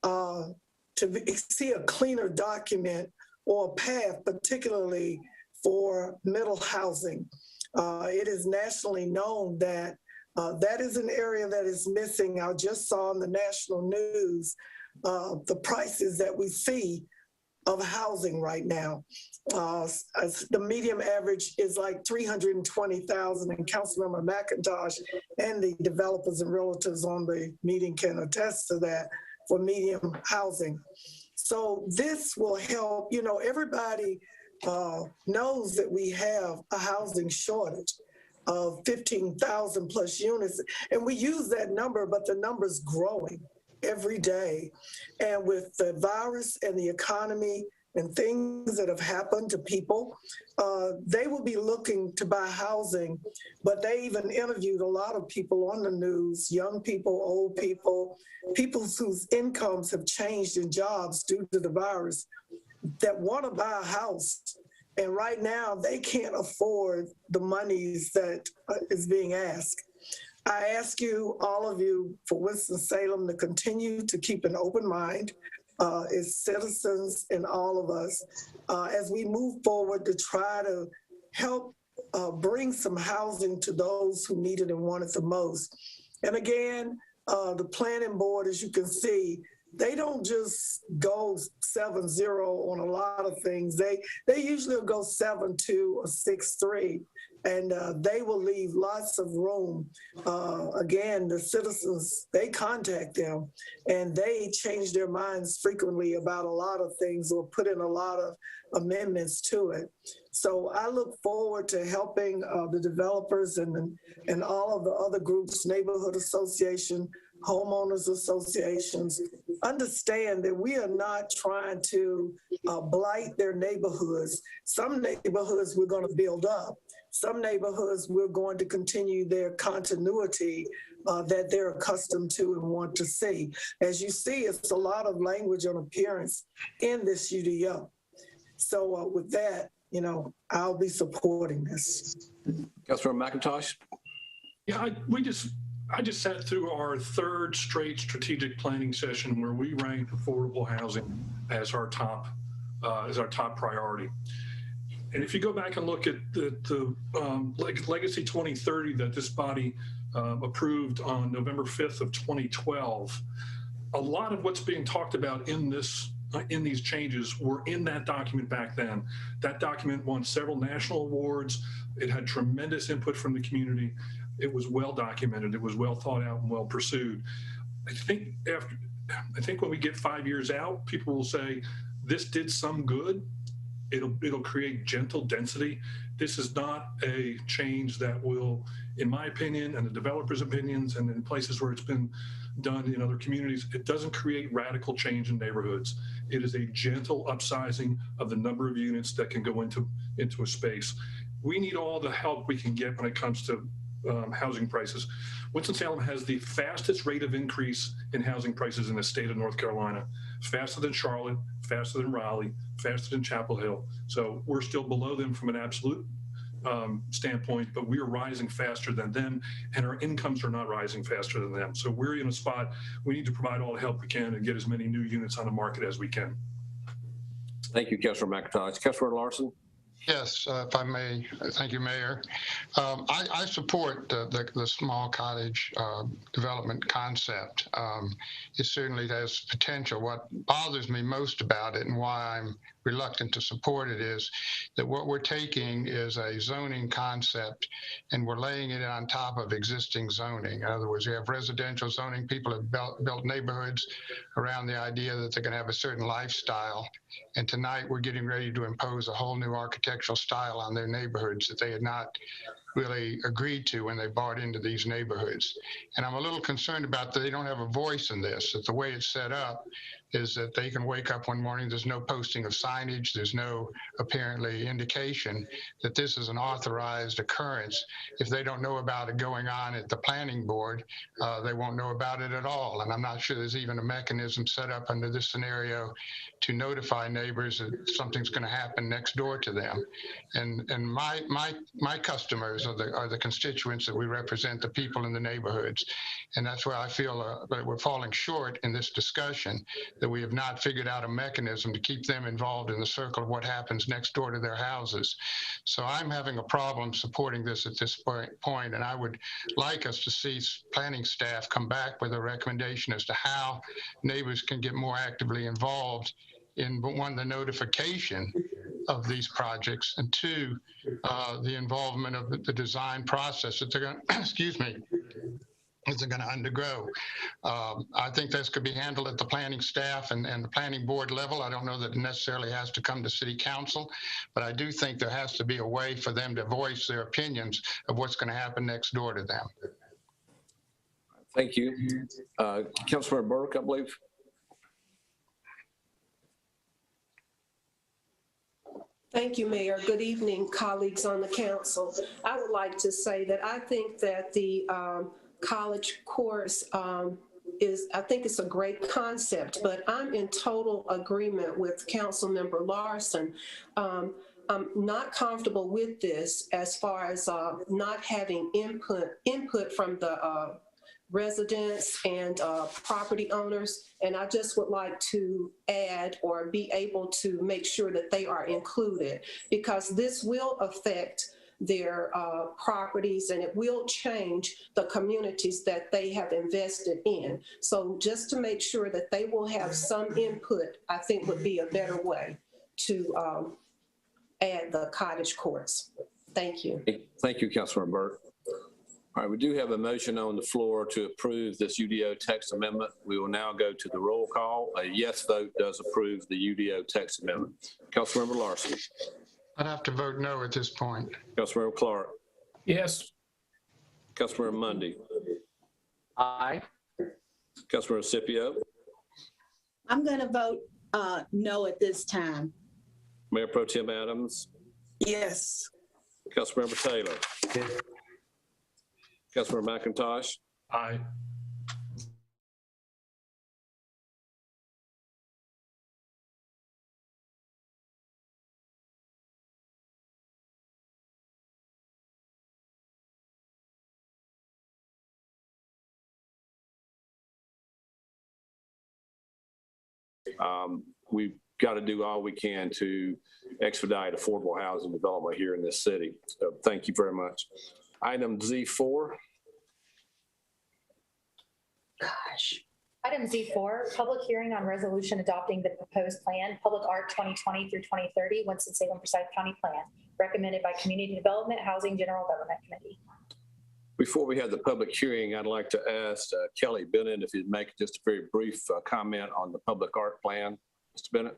see a cleaner document or a path, particularly for middle housing. It is nationally known that that is an area that is missing. I just saw in the national news the prices that we see of housing right now. The median average is like $320,000, and Councilmember McIntosh and the developers and realtors on the meeting can attest to that for median housing. So this will help. You know, everybody knows that we have a housing shortage of 15,000 plus units, and we use that number, but the number's growing every day. And with the virus and the economy and things that have happened to people, they will be looking to buy housing. But they even interviewed a lot of people on the news, young people, old people, people whose incomes have changed in jobs due to the virus, that want to buy a house. And right now, they can't afford the monies that is being asked. I ask you, all of you, for Winston-Salem to continue to keep an open mind as citizens and all of us as we move forward to try to help bring some housing to those who need it and want it the most. And again, the planning board, as you can see, they don't just go 7-0 on a lot of things. They usually will go 7-2 or 6-3. And they will leave lots of room. Again, the citizens, they contact them and they change their minds frequently about a lot of things or put in a lot of amendments to it. So I look forward to helping the developers and all of the other groups, neighborhood association, homeowners associations, understand that we are not trying to blight their neighborhoods. Some neighborhoods we're going to build up. Some neighborhoods we're going to continue their continuity that they're accustomed to and want to see. As you see, it's a lot of language on appearance in this UDO. So with that, you know, I'll be supporting this. Councilmember McIntosh. Yeah, I just sat through our third straight strategic planning session where we ranked affordable housing as our top priority. And if you go back and look at the Legacy 2030 that this body approved on November 5th of 2012, a lot of what's being talked about in these changes were in that document back then. That document won several national awards. It had tremendous input from the community. It was well documented. It was well thought out and well pursued. I think when we get 5 years out, people will say, this did some good. It'll create gentle density. This is not a change that will, in my opinion, and the developers' opinions, and in places where it's been done in other communities, it doesn't create radical change in neighborhoods. It is a gentle upsizing of the number of units that can go into a space. We need all the help we can get when it comes to housing prices. Winston-Salem has the fastest rate of increase in housing prices in the state of North Carolina, faster than Charlotte, faster than Raleigh, faster than Chapel Hill. So we're still below them from an absolute standpoint, but we are rising faster than them, and our incomes are not rising faster than them. So we're in a spot, we need to provide all the help we can and get as many new units on the market as we can. Thank you, Councilor McIntosh. Councilor Larson. Yes, if I may. Thank you, Mayor. I support the small cottage development concept. It certainly has potential. What bothers me most about it and why I'm reluctant to support it is that what we're taking is a zoning concept and we're laying it on top of existing zoning. In other words, we have residential zoning. People have built neighborhoods around the idea that they're going to have a certain lifestyle. And tonight we're getting ready to impose a whole new architectural style on their neighborhoods that they had not really agreed to when they bought into these neighborhoods. And I'm a little concerned about that they don't have a voice in this, that the way it's set up is that they can wake up one morning, there's no posting of signage, there's no apparently indication that this is an authorized occurrence. If they don't know about it going on at the planning board, they won't know about it at all. And I'm not sure there's even a mechanism set up under this scenario to notify neighbors that something's going to happen next door to them. And my customers voters are the constituents that we represent, the people in the neighborhoods. And that's where I feel that we're falling short in this discussion, that we have not figured out a mechanism to keep them involved in the circle of what happens next door to their houses. So I'm having a problem supporting this at this point, and I would like us to see planning staff come back with a recommendation as to how neighbors can get more actively involved in, one, the notification of these projects, and two, the involvement of the design process that they're going to, excuse me, that they're going to undergo. I think this could be handled at the planning staff and the planning board level. I don't know that it necessarily has to come to city council, but I do think there has to be a way for them to voice their opinions of what's going to happen next door to them. Thank you. Councilmember Burke, I believe. Thank you, Mayor. Good evening, colleagues on the council. I would like to say that I think that the college course I think it's a great concept, but I'm in total agreement with Councilmember Larson. I'm not comfortable with this as far as not having input from the residents and property owners. And I just would like to add or be able to make sure that they are included, because this will affect their properties and it will change the communities that they have invested in. So just to make sure that they will have some input, I think would be a better way to add the cottage courts. Thank you. Thank you, Councilmember Burke. All right, we do have a motion on the floor to approve this UDO text amendment. We will now go to the roll call. A yes vote does approve the UDO text amendment. Councilmember Larson. I'd have to vote no at this point. Councilmember Clark. Yes. Councilmember Mundy. Aye. Councilmember Scipio. I'm going to vote no at this time. Mayor Pro Tem Adams. Yes. Councilmember Taylor. Yes. Councilmember McIntosh. Aye. We've got to do all we can to expedite affordable housing development here in this city. So thank you very much. Item Z4. Gosh. Item Z4, public hearing on resolution adopting the proposed plan, Public Art 2020 through 2030, Winston-Salem Forsyth County Plan, recommended by Community Development, Housing, General Government Committee. Before we have the public hearing, I'd like to ask Kelly Bennett if he'd make just a very brief comment on the public art plan. Mr. Bennett.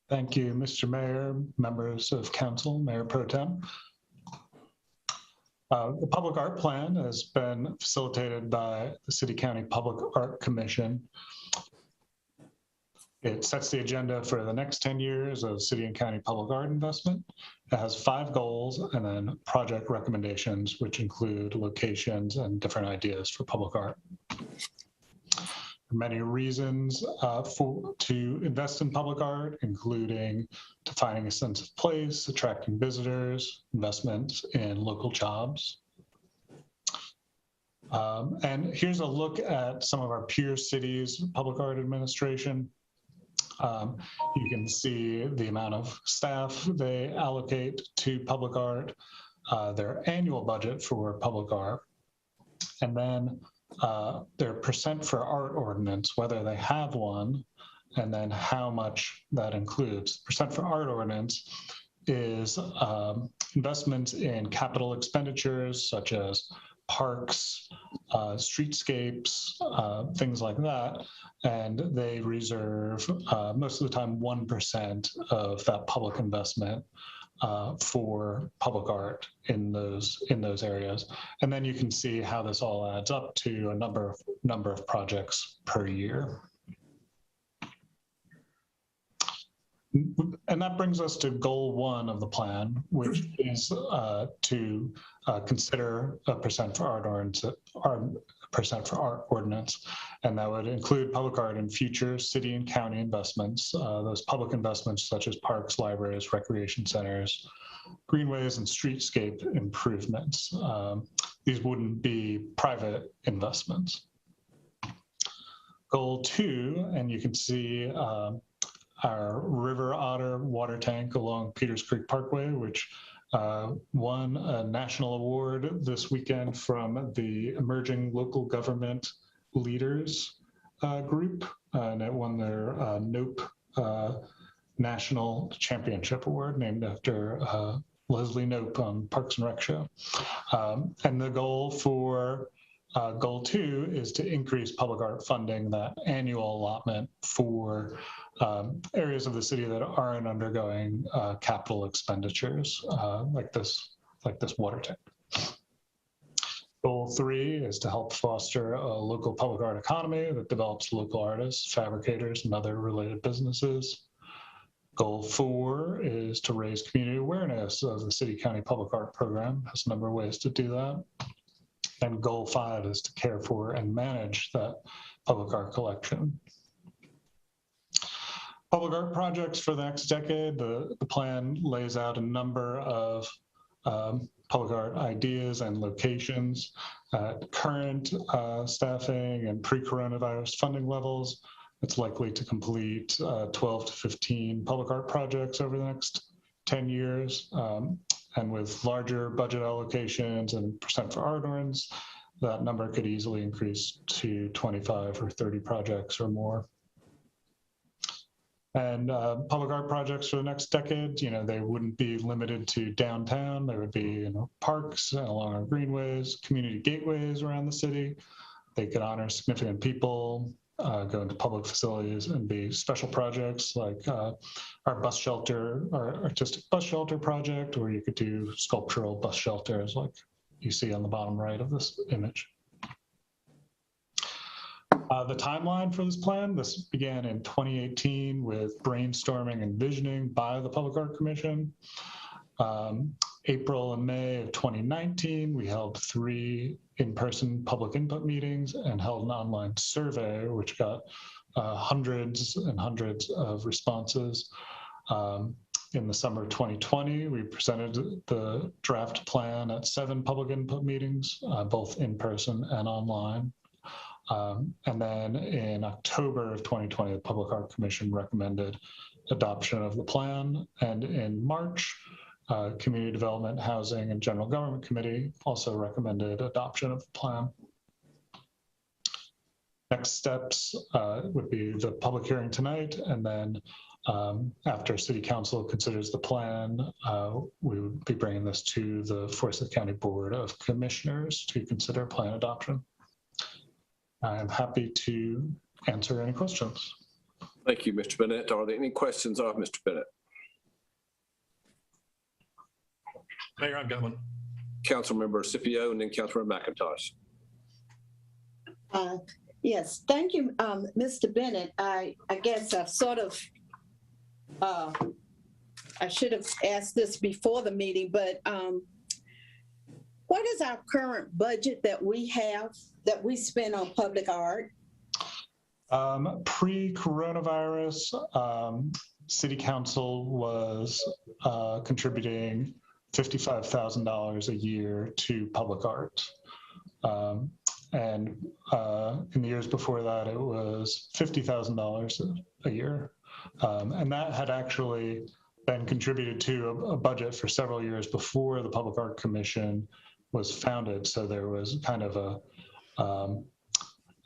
Thank you, Mr. Mayor, members of council, Mayor Pro Tem. The public art plan has been facilitated by the City County Public Art Commission. It sets the agenda for the next 10 years of city and county public art investment. It has 5 goals and then project recommendations, which include locations and different ideas for public art. Many reasons to invest in public art, including defining a sense of place, attracting visitors, investments in local jobs. And here's a look at some of our peer cities' public art administration. You can see the amount of staff they allocate to public art, their annual budget for public art, and then their percent for art ordinance, whether they have one, and then how much that includes. Percent for art ordinance is investments in capital expenditures such as parks, streetscapes, things like that, and they reserve most of the time 1% of that public investment for public art in those areas. And then you can see how this all adds up to a number of projects per year. And that brings us to goal 1 of the plan, which is to consider a percent for art ordinance, and that would include public art in future city and county investments, those public investments such as parks, libraries, recreation centers, greenways and streetscape improvements. These wouldn't be private investments. Goal 2, and you can see our River Otter water tank along Peters Creek Parkway, which won a national award this weekend from the Emerging Local Government Leaders group, and it won their NOPE National Championship Award, named after Leslie Knope on Parks and Rec show. And the goal for Goal 2 is to increase public art funding, that annual allotment for areas of the city that aren't undergoing capital expenditures like this water tank. Goal 3 is to help foster a local public art economy that develops local artists, fabricators, and other related businesses. Goal 4 is to raise community awareness of the City County Public Art Program. There's a number of ways to do that. And Goal 5 is to care for and manage that public art collection. Public art projects for the next decade, the plan lays out a number of public art ideas and locations at current staffing and pre-coronavirus funding levels. It's likely to complete 12 to 15 public art projects over the next 10 years. And with larger budget allocations and percent for art earns, that number could easily increase to 25 or 30 projects or more. And public art projects for the next decade, they wouldn't be limited to downtown. There would be, parks along our greenways, community gateways around the city. They could honor significant people, go into public facilities, and be special projects like our bus shelter, our artistic bus shelter project, or you could do sculptural bus shelters like you see on the bottom right of this image. The timeline for this plan, this began in 2018 with brainstorming and visioning by the Public Art Commission. April and May of 2019, we held 3 in-person public input meetings and held an online survey, which got hundreds and hundreds of responses. In the summer of 2020, we presented the draft plan at 7 public input meetings, both in person and online. And then in October of 2020, the Public Art Commission recommended adoption of the plan. And in March, Community Development, Housing, and General Government Committee also recommended adoption of the plan. Next steps would be the public hearing tonight, and then after City Council considers the plan, we would be bringing this to the Forsyth County Board of Commissioners to consider plan adoption. I am happy to answer any questions. Thank you, Mr. Bennett. Are there any questions of Mr. Bennett? Mayor, I've got one. Councilmember Scipio and then Councilmember McIntosh. Yes, thank you, Mr. Bennett. I guess I've sort of, I should have asked this before the meeting, but what is our current budget that we have, that we spend on public art? Pre-coronavirus, City Council was contributing $55,000 a year to public art. And in the years before that, it was $50,000 a year. And that had actually been contributed to a budget for several years before the Public Art Commission was founded. So there was kind of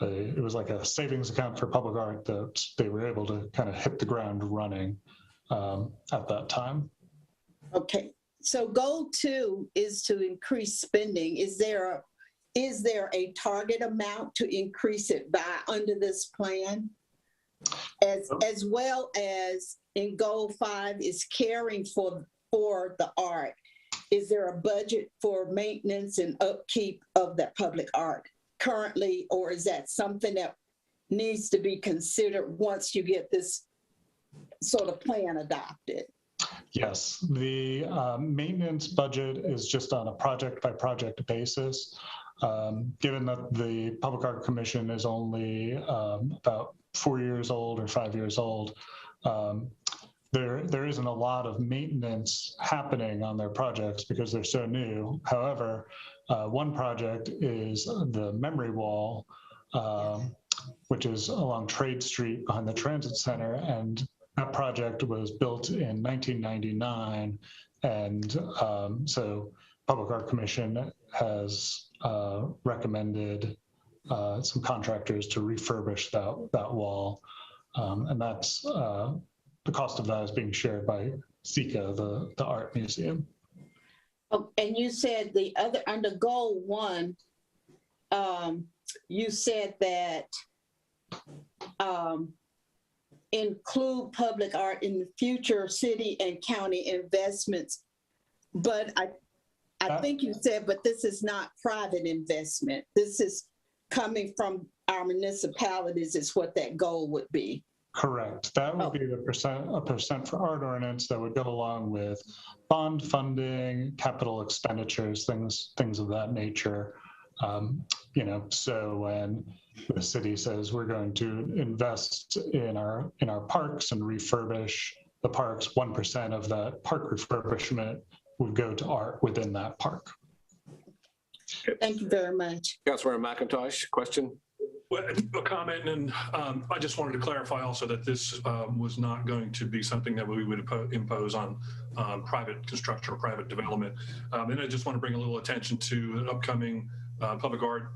it was like a savings account for public art that they were able to kind of hit the ground running at that time. Okay, so goal 2 is to increase spending. Is there a target amount to increase it by under this plan? As well as in goal 5 is caring for the art. Is there a budget for maintenance and upkeep of that public art currently, or is that something that needs to be considered once you get this sort of plan adopted? Yes, the maintenance budget is just on a project by project basis. Given that the Public Art Commission is only about 4 years old or 5 years old, there isn't a lot of maintenance happening on their projects because they're so new. However, one project is the memory wall, which is along Trade Street behind the Transit Center. And that project was built in 1999. And so Public Art Commission has recommended some contractors to refurbish that wall. And that's the cost of that is being shared by SECA, the art museum. Oh, and you said the other, under goal 1, you said that include public art in the future city and county investments. But I think you said, but this is not private investment. This is coming from our municipalities is what that goal would be. Correct. That would be a percent for art ordinance that would go along with bond funding, capital expenditures, things of that nature. So when the city says we're going to invest in our parks and refurbish the parks, 1% of that park refurbishment would go to art within that park. Thank you very much. Councilmember McIntosh, question? Well, a comment, and I just wanted to clarify also that this was not going to be something that we would impose on private construction or private development. And I just want to bring a little attention to an upcoming public art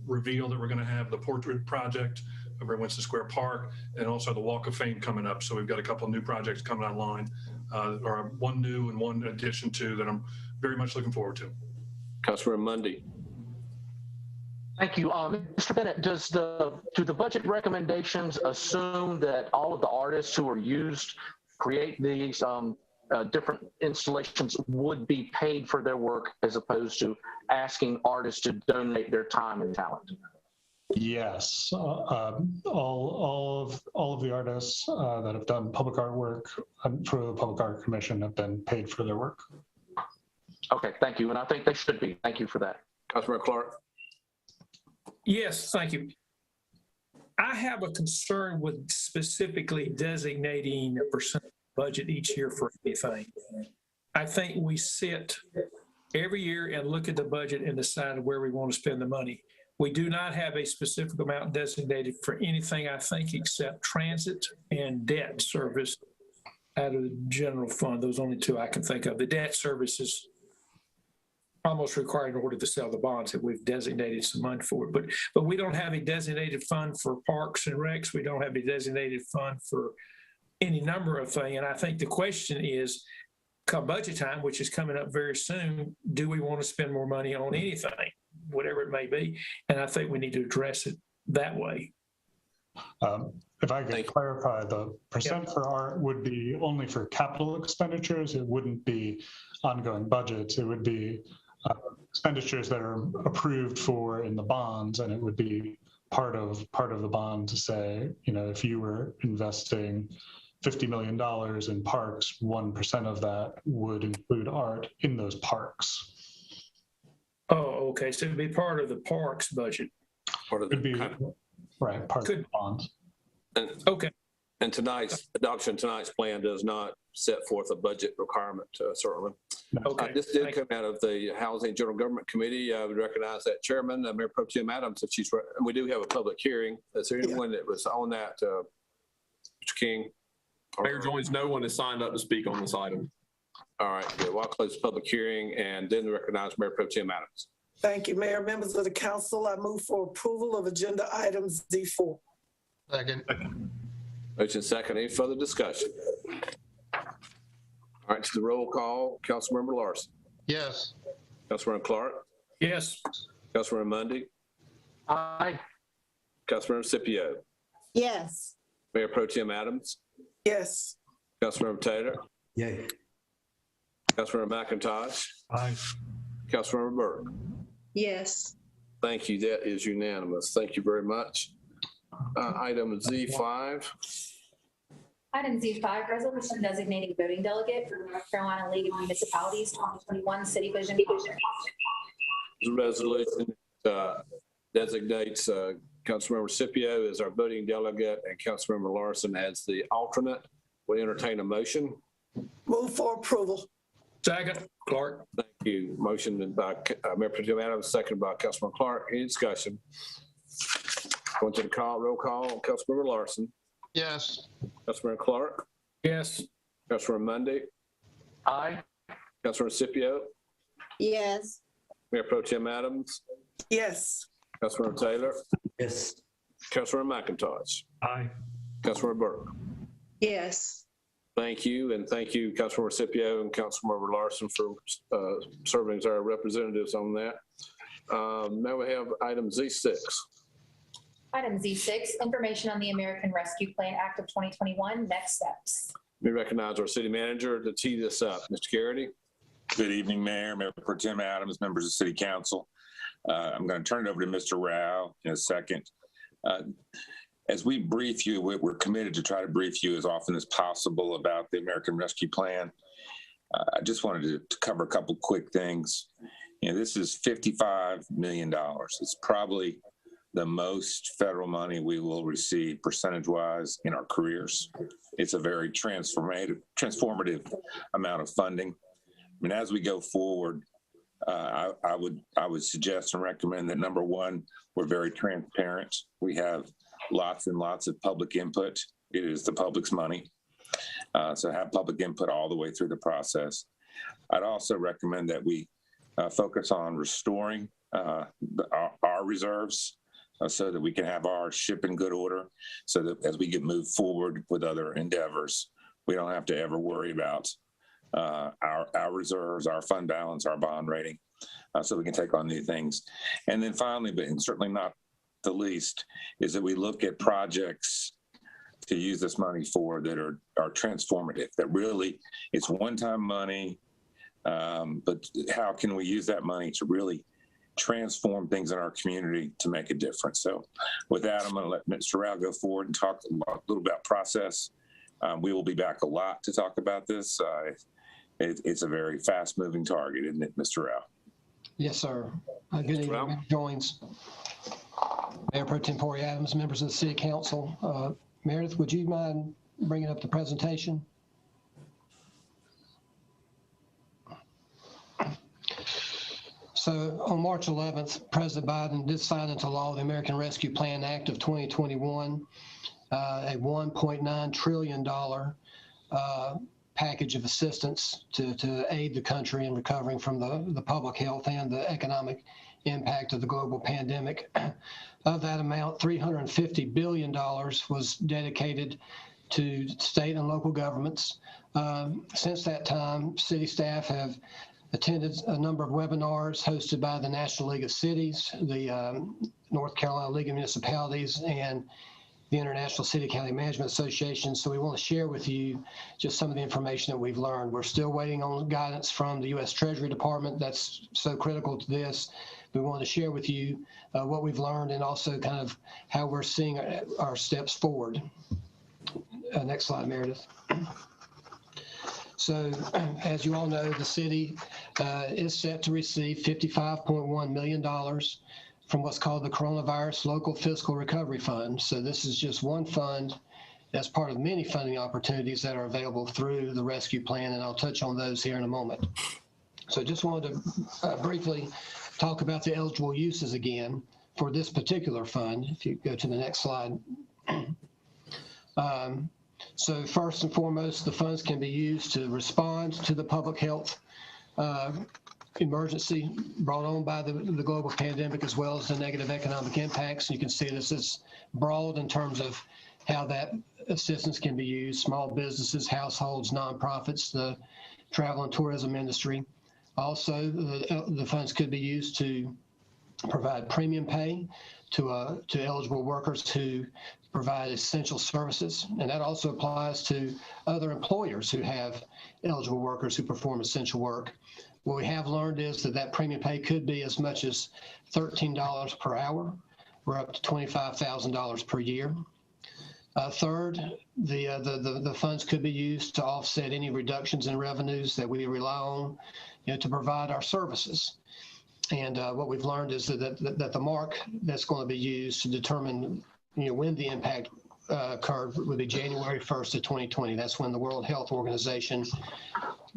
reveal that we're going to have, the portrait project over at Winston Square Park, and also the Walk of Fame coming up. So we've got a couple of new projects coming online, or one new and one addition to that I'm very much looking forward to. Councilmember Mundy. Thank you. Mr. Bennett, do the budget recommendations assume that all of the artists who are used create these different installations would be paid for their work as opposed to asking artists to donate their time and talent? Yes, all of the artists that have done public artwork for the Public Art Commission have been paid for their work. Okay, thank you. And I think they should be. Thank you for that. Councilmember Clark. Yes, thank you. I have a concern with specifically designating a percent budget each year for anything. I think we sit every year and look at the budget and decide where we want to spend the money. We do not have a specific amount designated for anything, I think, except transit and debt service out of the general fund. Those are only two I can think of. The debt service is almost required in order to sell the bonds that we've designated some money for it. But we don't have a designated fund for parks and recs. We don't have a designated fund for any number of things. And I think the question is, come budget time, which is coming up very soon, do we want to spend more money on anything, whatever it may be? And I think we need to address it that way. If I could clarify, the percent for art would be only for capital expenditures. It wouldn't be ongoing budgets. It would be expenditures that are approved for in the bonds, and it would be part of the bond to say, if you were investing $50 million in parks, 1% of that would include art in those parks. Oh, okay. So it'd be part of the parks budget. Part of the right, part of the bonds. Okay. And adoption tonight's plan does not set forth a budget requirement, certainly. Okay. This did come out of the Housing General Government Committee. I would recognize that chairman, Mayor Pro Tem Adams, if she's, and we do have a public hearing. Is there anyone that was on that, Mr. King? Mayor Joins, no one has signed up to speak on this item. All right, good. Well, I'll close the public hearing and then recognize Mayor Pro Tem Adams. Thank you, Mayor. Members of the council, I move for approval of agenda items D4. Second. Motion second. Any further discussion? All right, to the roll call. Councilmember Larson. Yes. Councilmember Clark. Yes. Councilmember Mundy. Aye. Councilmember Scipio. Yes. Mayor Pro Tem Adams. Yes. Councilmember Taylor. Yay. Councilmember McIntosh. Aye. Councilmember Burke. Yes. Thank you. That is unanimous. Thank you very much. Item Z5. Item Z5, resolution designating voting delegate for the North Carolina League of Municipalities 2021 City Vision Conference. The resolution designates Councilmember Scipio as our voting delegate and Councilmember Larson as the alternate. We entertain a motion. Move for approval. Second, Clark. Thank you. Motion by Mayor Pro Tem Adams, seconded by Councilman Clark. Any discussion? Going to the roll call. Councilmember Larson. Yes. Councilmember Clark. Yes. Councilmember Mundy. Aye. Councilmember Scipio. Yes. Mayor Pro Tem Adams. Yes. Councilmember Taylor. Yes. Councilmember McIntosh. Aye. Councilmember Burke. Yes. Thank you, and thank you, Councilmember Scipio and Councilmember Larson, for serving as our representatives on that. Now we have item Z6. Item Z6, information on the American Rescue Plan Act of 2021, next steps. Let me recognize our city manager to tee this up. Mr. Garrity. Good evening, Mayor, Mayor Pro Tem Adams, members of City Council. I'm going to turn it over to Mr. Rao in a second. As we brief you, we're committed to try to brief you as often as possible about the American Rescue Plan. I just wanted to cover a couple quick things. You know, this is $55 million. It's probably the most federal money we will receive percentage-wise in our careers. It's a very transformative amount of funding. I mean, as we go forward, I would suggest and recommend that, number one, we're very transparent. We have lots and lots of public input. It is the public's money. So have public input all the way through the process. I'd also recommend that we focus on restoring our reserves so that we can have our ship in good order, so that as we move forward with other endeavors, we don't have to ever worry about our reserves, our fund balance, our bond rating, so we can take on new things. And then finally, but certainly not the least, is that we look at projects to use this money for that are transformative, that really it's one-time money, but how can we use that money to really transform things in our community to make a difference? So with that, I'm going to let Mr. Rao go forward and talk a little about process. We will be back a lot to talk about this. It's a very fast-moving target, isn't it, Mr. Rao? Yes, sir. Good evening, joins. Mayor Pro Tempore Adams, members of the City Council. Meredith, would you mind bringing up the presentation? So on March 11th, President Biden did sign into law the American Rescue Plan Act of 2021, a $1.9 trillion package of assistance to aid the country in recovering from the public health and the economic impact of the global pandemic. Of that amount, $350 billion was dedicated to state and local governments. Since that time, city staff have attended a number of webinars hosted by the National League of Cities, the North Carolina League of Municipalities, and the International City County Management Association. So we want to share with you just some of the information that we've learned. We're still waiting on guidance from the U.S. Treasury Department. That's so critical to this. We want to share with you what we've learned and also kind of how we're seeing our steps forward. Next slide, Meredith. So as you all know, the city is set to receive $55.1 million from what's called the Coronavirus Local Fiscal Recovery Fund. So this is just one fund as part of many funding opportunities that are available through the rescue plan, and I'll touch on those here in a moment. So just wanted to briefly talk about the eligible uses again for this particular fund. If you go to the next slide. So first and foremost, the funds can be used to respond to the public health emergency brought on by the global pandemic, as well as the negative economic impacts. You can see this is broad in terms of how that assistance can be used: small businesses, households, nonprofits, the travel and tourism industry. Also, the funds could be used to provide premium pay to eligible workers who provide essential services, and that also applies to other employers who have eligible workers who perform essential work. What we have learned is that premium pay could be as much as $13 per hour, or up to $25,000 per year. Third, the funds could be used to offset any reductions in revenues that we rely on, to provide our services. And what we've learned is that the mark that's going to be used to determine when the impact occurred would be January 1st of 2020. That's when the World Health Organization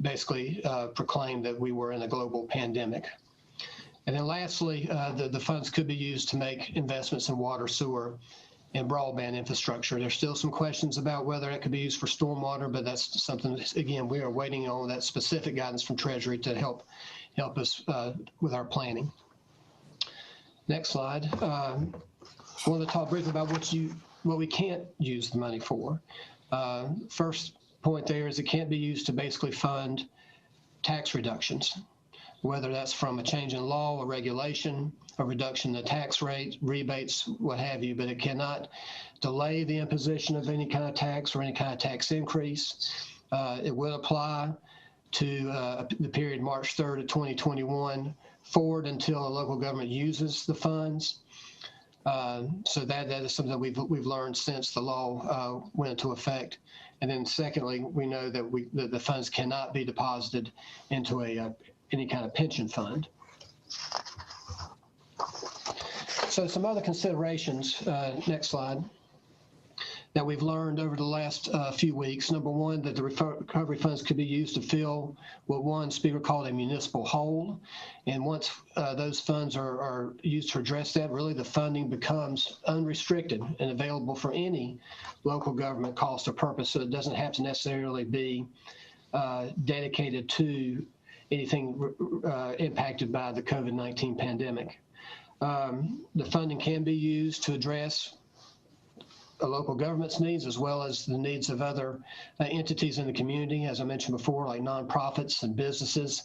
basically proclaimed that we were in a global pandemic. And then lastly, the funds could be used to make investments in water, sewer, and broadband infrastructure. There's still some questions about whether it could be used for stormwater, but that's something, again, we are waiting on that specific guidance from Treasury to help us with our planning. Next slide. I want to talk briefly about what we can't use the money for. First point there is it can't be used to basically fund tax reductions, whether that's from a change in law or regulation, a reduction in the tax rate, rebates, what have you, but it cannot delay the imposition of any kind of tax or any kind of tax increase. It will apply to the period March 3rd of 2021 forward until a local government uses the funds. So that is something that we've learned since the law went into effect. And then secondly, we know that the funds cannot be deposited into any kind of pension fund. So some other considerations, next slide, that we've learned over the last few weeks. Number one, that the recovery funds could be used to fill what one speaker called a municipal hole. And once those funds are used to address that, really the funding becomes unrestricted and available for any local government cost or purpose. So it doesn't have to necessarily be dedicated to anything impacted by the COVID-19 pandemic. The funding can be used to address a local government's needs as well as the needs of other entities in the community, as I mentioned before, like nonprofits and businesses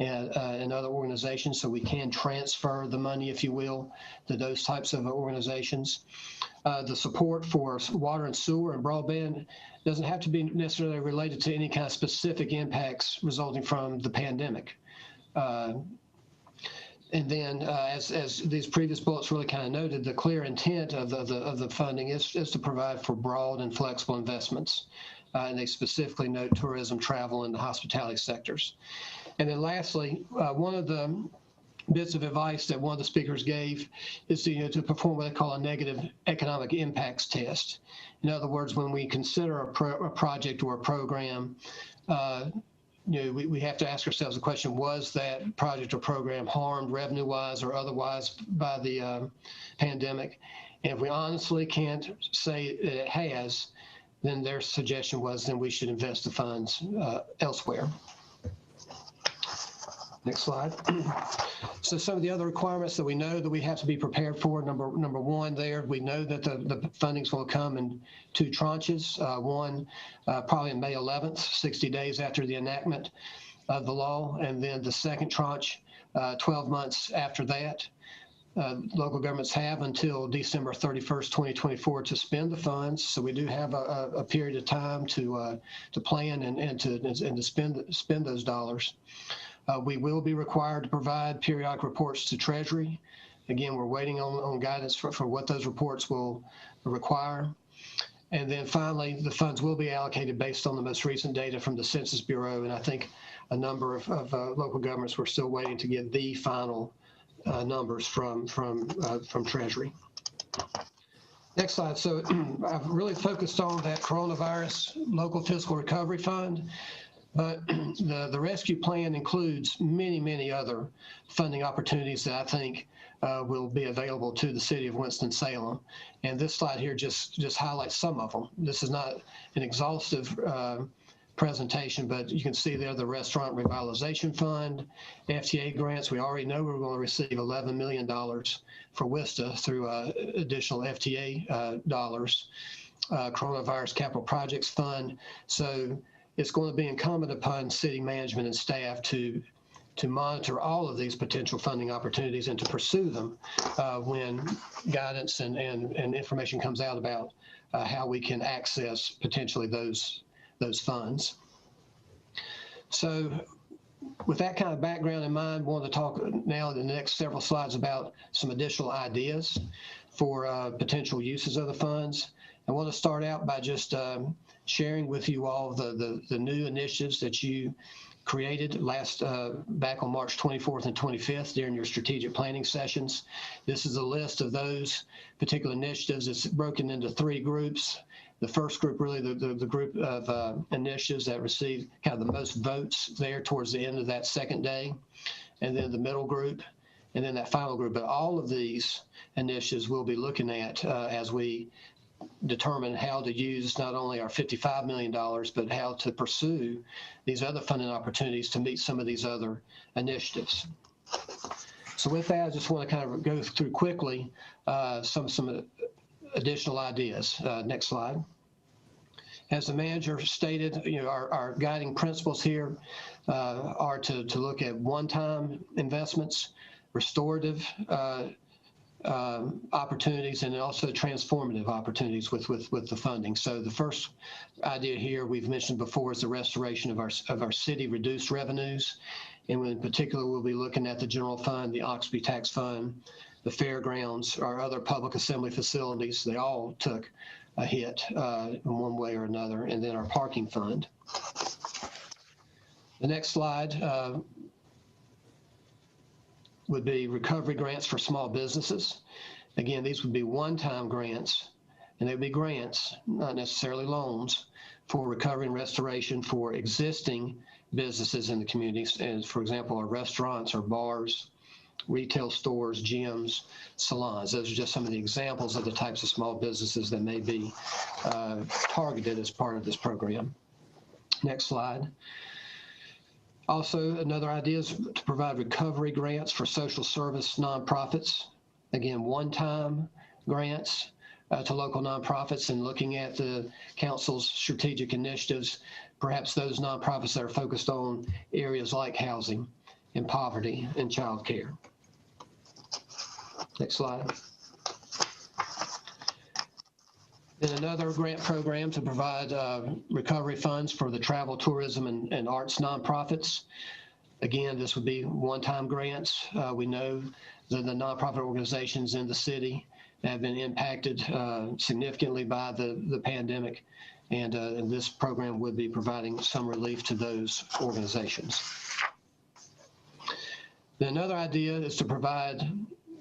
and other organizations. So we can transfer the money, if you will, to those types of organizations. The support for water and sewer and broadband doesn't have to be necessarily related to any kind of specific impacts resulting from the pandemic. And then, as these previous bullets really kind of noted, the clear intent of the funding is to provide for broad and flexible investments. And they specifically note tourism, travel, and the hospitality sectors. And then lastly, one of the bits of advice that one of the speakers gave is to perform what they call a negative economic impacts test. In other words, when we consider a project or a program, we have to ask ourselves the question, was that project or program harmed revenue-wise or otherwise by the pandemic? And if we honestly can't say that it has, then their suggestion was then we should invest the funds elsewhere. Next slide. So some of the other requirements that we know that we have to be prepared for, number one there, we know that the fundings will come in two tranches. One probably on May 11th, 60 days after the enactment of the law, and then the second tranche 12 months after that. Local governments have until December 31st, 2024 to spend the funds. So we do have a period of time to plan and to spend those dollars. We will be required to provide periodic reports to Treasury. Again, we're waiting on guidance for what those reports will require. And then finally, the funds will be allocated based on the most recent data from the Census Bureau. And I think a number of local governments were still waiting to get the final numbers from Treasury. Next slide. So I've really focused on that coronavirus local fiscal recovery fund. But the rescue plan includes many, many other funding opportunities that I think will be available to the city of Winston-Salem. And this slide here just highlights some of them. This is not an exhaustive presentation, but you can see there the Restaurant Revitalization Fund, FTA grants. We already know we're going to receive $11 million for WISTA through additional FTA dollars, Coronavirus Capital Projects Fund. So it's going to be incumbent upon city management and staff to monitor all of these potential funding opportunities and to pursue them when guidance and information comes out about how we can access potentially those funds. So with that kind of background in mind, I want to talk now in the next several slides about some additional ideas for potential uses of the funds. I want to start out by just sharing with you all the new initiatives that you created back on March 24th and 25th during your strategic planning sessions. This is a list of those particular initiatives. It's broken into 3 groups. The first group, really the group of initiatives that received kind of the most votes there towards the end of that second day, and then the middle group, and then that final group. But all of these initiatives we'll be looking at as we determine how to use not only our $55 million, but how to pursue these other funding opportunities to meet some of these other initiatives. So with that, I just want to kind of go through quickly some additional ideas. Next slide. As the manager stated, our guiding principles here are to look at one-time investments, restorative opportunities, and also transformative opportunities with the funding. So the first idea here we've mentioned before is the restoration of our city reduced revenues. And in particular, we'll be looking at the general fund, the Oxby tax fund, the fairgrounds, our other public assembly facilities. They all took a hit in one way or another, and then our parking fund. The next slide would be recovery grants for small businesses. Again, these would be one-time grants, and they'd be grants, not necessarily loans, for recovery and restoration for existing businesses in the communities. And for example, our restaurants, our bars, retail stores, gyms, salons. Those are just some of the examples of the types of small businesses that may be targeted as part of this program. Next slide. Also, another idea is to provide recovery grants for social service nonprofits. Again, one-time grants to local nonprofits, and looking at the council's strategic initiatives, perhaps those nonprofits that are focused on areas like housing and poverty and childcare. Next slide. Then another grant program to provide recovery funds for the travel, tourism, and arts nonprofits. Again, this would be one-time grants. We know that the nonprofit organizations in the city have been impacted significantly by the pandemic, and this program would be providing some relief to those organizations. Then another idea is to provide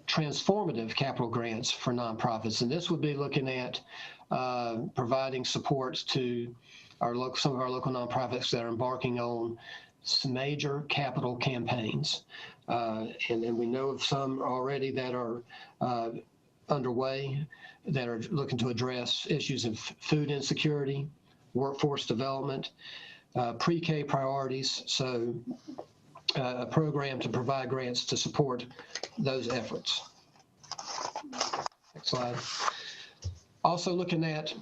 transformative capital grants for nonprofits, and this would be looking at providing support to some of our local nonprofits that are embarking on some major capital campaigns. And we know of some already that are underway that are looking to address issues of food insecurity, workforce development, pre-K priorities. So a program to provide grants to support those efforts. Next slide. Also looking at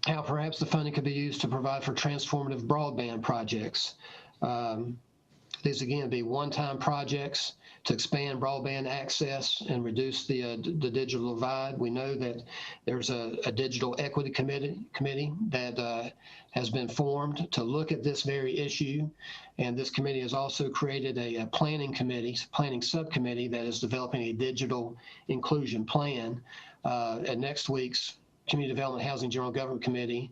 how perhaps the funding could be used to provide for transformative broadband projects. These again be one-time projects to expand broadband access and reduce the digital divide. We know that there's a digital equity committee that has been formed to look at this very issue. And this committee has also created a planning subcommittee that is developing a digital inclusion plan. At next week's Community Development Housing General Government Committee,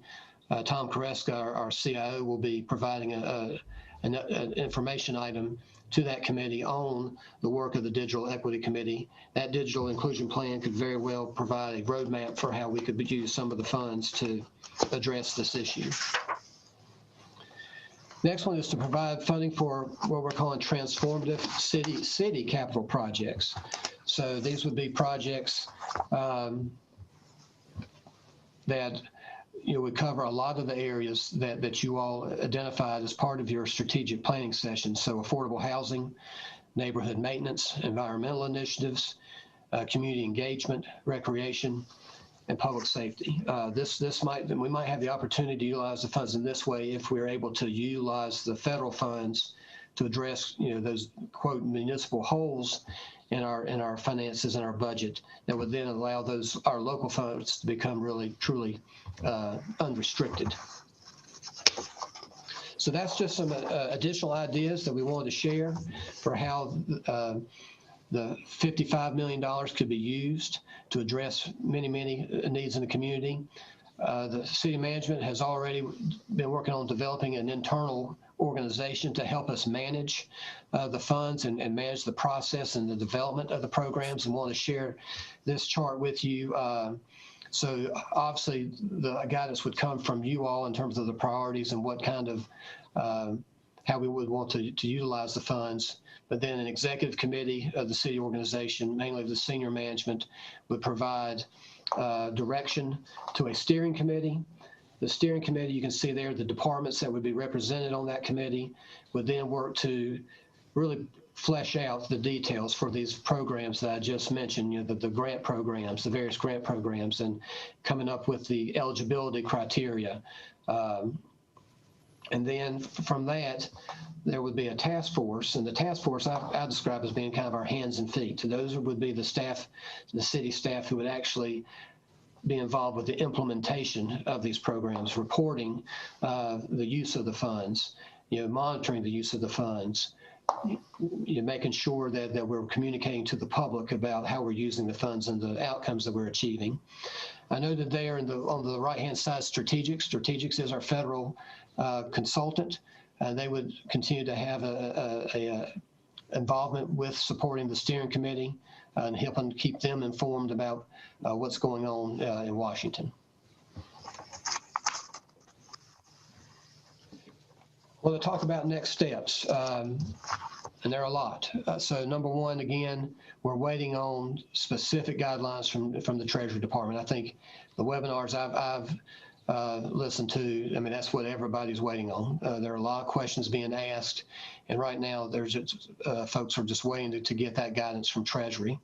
Tom Koreska, our CIO, will be providing an information item to that committee on the work of the Digital Equity Committee. That digital inclusion plan could very well provide a roadmap for how we could use some of the funds to address this issue. Next one is to provide funding for what we're calling transformative city capital projects. So these would be projects that would cover a lot of the areas that you all identified as part of your strategic planning session. So affordable housing, neighborhood maintenance, environmental initiatives, community engagement, recreation, and public safety. We might have the opportunity to utilize the funds in this way if we're able to utilize the federal funds to address those quote municipal holes in our finances and our budget that would then allow our local funds to become really truly unrestricted. So that's just some additional ideas that we wanted to share for how the $55 million could be used to address many needs in the community. The city management has already been working on developing an internal organization to help us manage the funds and manage the process and the development of the programs, and want to share this chart with you. So obviously the guidance would come from you all in terms of the priorities and what kind of, how we would want to utilize the funds. But then an executive committee of the city organization, mainly the senior management, would provide direction to a steering committee. The steering committee, you can see there, the departments that would be represented on that committee would then work to really flesh out the details for these programs that I just mentioned, you know, the grant programs, the various grant programs, and coming up with the eligibility criteria. And then from that, there would be a task force, and the task force I describe as being kind of our hands and feet. So those would be the staff, the city staff who would actually be involved with the implementation of these programs, reporting the use of the funds, you know, monitoring the use of the funds, you know, making sure that we're communicating to the public about how we're using the funds and the outcomes that we're achieving. I know that they are on the right-hand side, Strategics. Strategics is our federal consultant. They would continue to have a involvement with supporting the steering committee and helping keep them informed about what's going on in Washington. Well, to talk about next steps, and there are a lot. So number one, again, we're waiting on specific guidelines from the Treasury Department. I think the webinars I've listened to, I mean, that's what everybody's waiting on. There are a lot of questions being asked, and right now there's just, folks are just waiting to get that guidance from Treasury.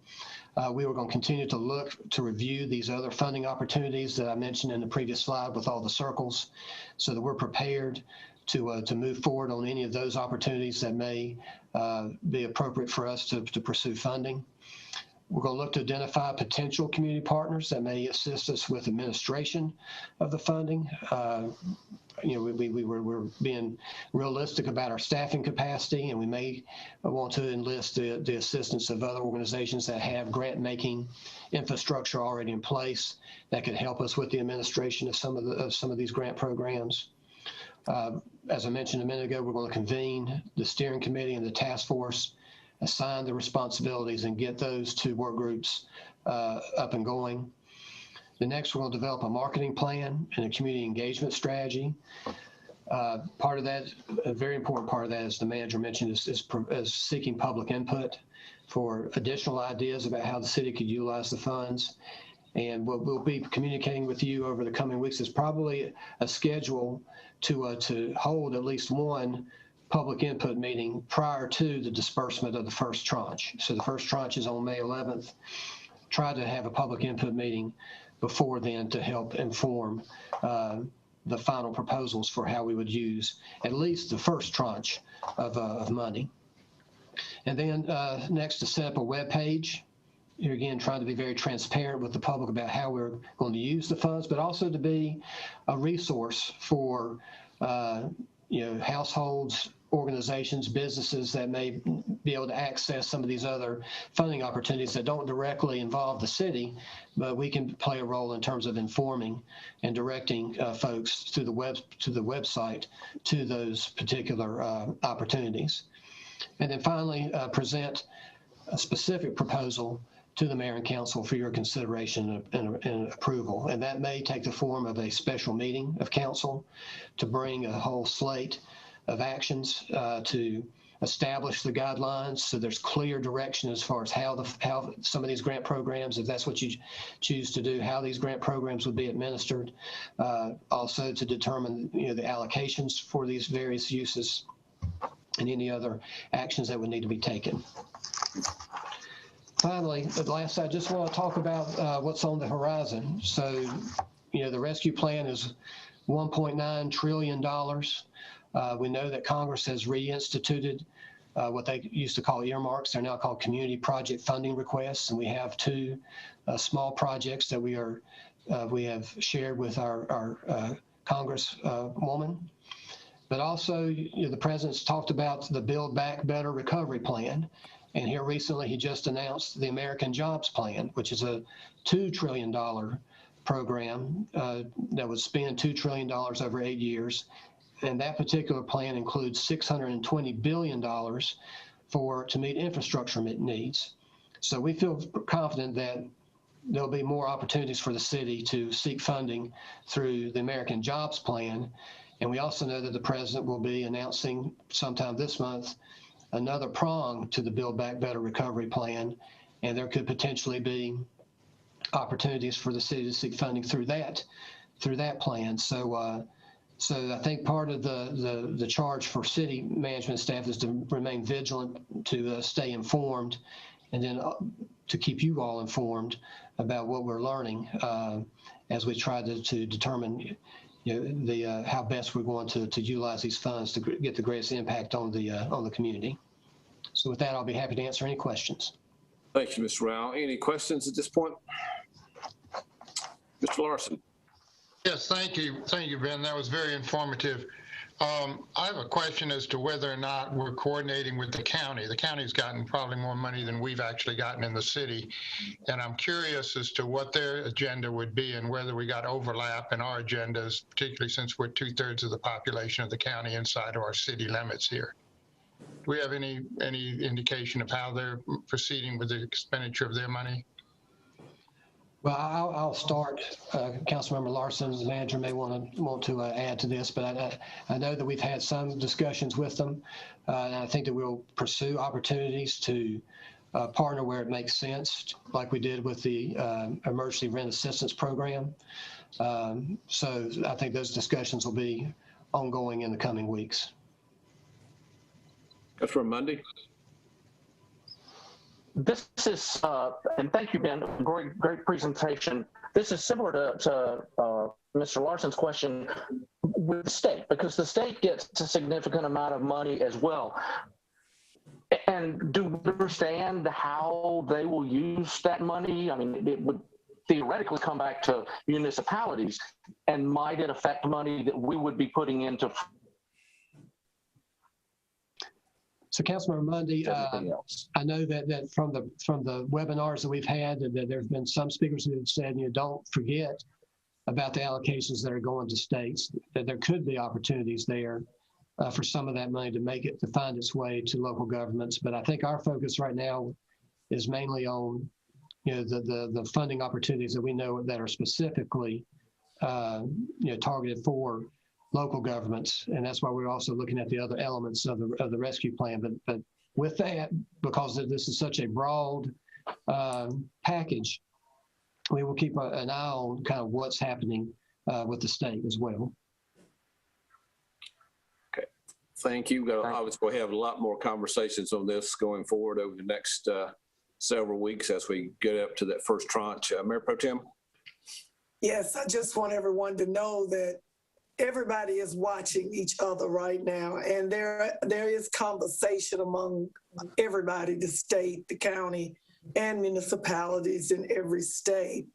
We were going to continue to look to review these other funding opportunities that I mentioned in the previous slide with all the circles, so that we're prepared to move forward on any of those opportunities that may be appropriate for us to pursue funding. We're going to look to identify potential community partners that may assist us with administration of the funding. You know, we're being realistic about our staffing capacity, and we may want to enlist the assistance of other organizations that have grant-making infrastructure already in place that could help us with the administration of some of these grant programs. As I mentioned a minute ago, we're going to convene the steering committee and the task force, assign the responsibilities, and get those two work groups up and going. The next, we're going to develop a marketing plan and a community engagement strategy. Part of that, a very important part of that, as the manager mentioned, is seeking public input for additional ideas about how the city could utilize the funds. And what we'll be communicating with you over the coming weeks is probably a schedule to hold at least one public input meeting prior to the disbursement of the first tranche. So the first tranche is on May 11th. Try to have a public input meeting before then to help inform the final proposals for how we would use at least the first tranche of money. And then next, to set up a web page. Here again, trying to be very transparent with the public about how we're going to use the funds, but also to be a resource for you know, households, organizations, businesses that may be able to access some of these other funding opportunities that don't directly involve the city, but we can play a role in terms of informing and directing folks through the website to those particular opportunities. And then finally, present a specific proposal to the mayor and council for your consideration and approval. And that may take the form of a special meeting of council to bring a whole slate of actions to establish the guidelines, so there's clear direction as far as how some of these grant programs, if that's what you choose to do, how these grant programs would be administered. Also to determine, you know, the allocations for these various uses and any other actions that would need to be taken. Finally, at last, I just want to talk about what's on the horizon. So, you know, the rescue plan is $1.9 trillion. We know that Congress has reinstituted what they used to call earmarks. They're now called community project funding requests, and we have two small projects that we have shared with our Congresswoman. But also, you know, the president's talked about the Build Back Better recovery plan. And here recently, he just announced the American Jobs Plan, which is a $2 trillion program that would spend $2 trillion over 8 years. And that particular plan includes $620 billion to meet infrastructure needs. So we feel confident that there'll be more opportunities for the city to seek funding through the American Jobs Plan. And we also know that the president will be announcing sometime this month another prong to the Build Back Better Recovery Plan. And there could potentially be opportunities for the city to seek funding through that plan. So I think part of the charge for city management staff is to remain vigilant, to stay informed, and then to keep you all informed about what we're learning as we try to determine how best we're going to utilize these funds to get the greatest impact on the community. So with that, I'll be happy to answer any questions. Thank you, Mr. Rao. Any questions at this point? Mr. Larson. Yes, thank you. Thank you, Ben. That was very informative. I have a question as to whether or not we're coordinating with the county. The county's gotten probably more money than we've actually gotten in the city. And I'm curious as to what their agenda would be and whether we got overlap in our agendas, particularly since we're 2/3 of the population of the county inside of our city limits here. Do we have any indication of how they're proceeding with the expenditure of their money? Well, I'll start. Councilmember Larson, the manager, may want to add to this, but I know that we've had some discussions with them, and I think that we'll pursue opportunities to partner where it makes sense, like we did with the Emergency Rent Assistance Program. So I think those discussions will be ongoing in the coming weeks. Councilor Mundy. This is, and thank you, Ben, great presentation. This is similar to Mr. Larson's question with the state, because the state gets a significant amount of money as well. And do we understand how they will use that money? I mean, it would theoretically come back to municipalities, and might it affect money that we would be putting into? So, Councilmember Mundy, I know that from the webinars that we've had, that there have been some speakers who have said, don't forget about the allocations that are going to states, that there could be opportunities there for some of that money to find its way to local governments. But I think our focus right now is mainly on, the funding opportunities that we know that are specifically, targeted for local governments, and that's why we're also looking at the other elements of the rescue plan. But with that, because this is such a broad package, we will keep an eye on kind of what's happening with the state as well. Okay, thank you. Obviously, we'll have a lot more conversations on this going forward over the next several weeks as we get up to that first tranche. Mayor Pro Tem. Yes, I just want everyone to know that everybody is watching each other right now, and there is conversation among everybody, the state, the county, and municipalities in every state.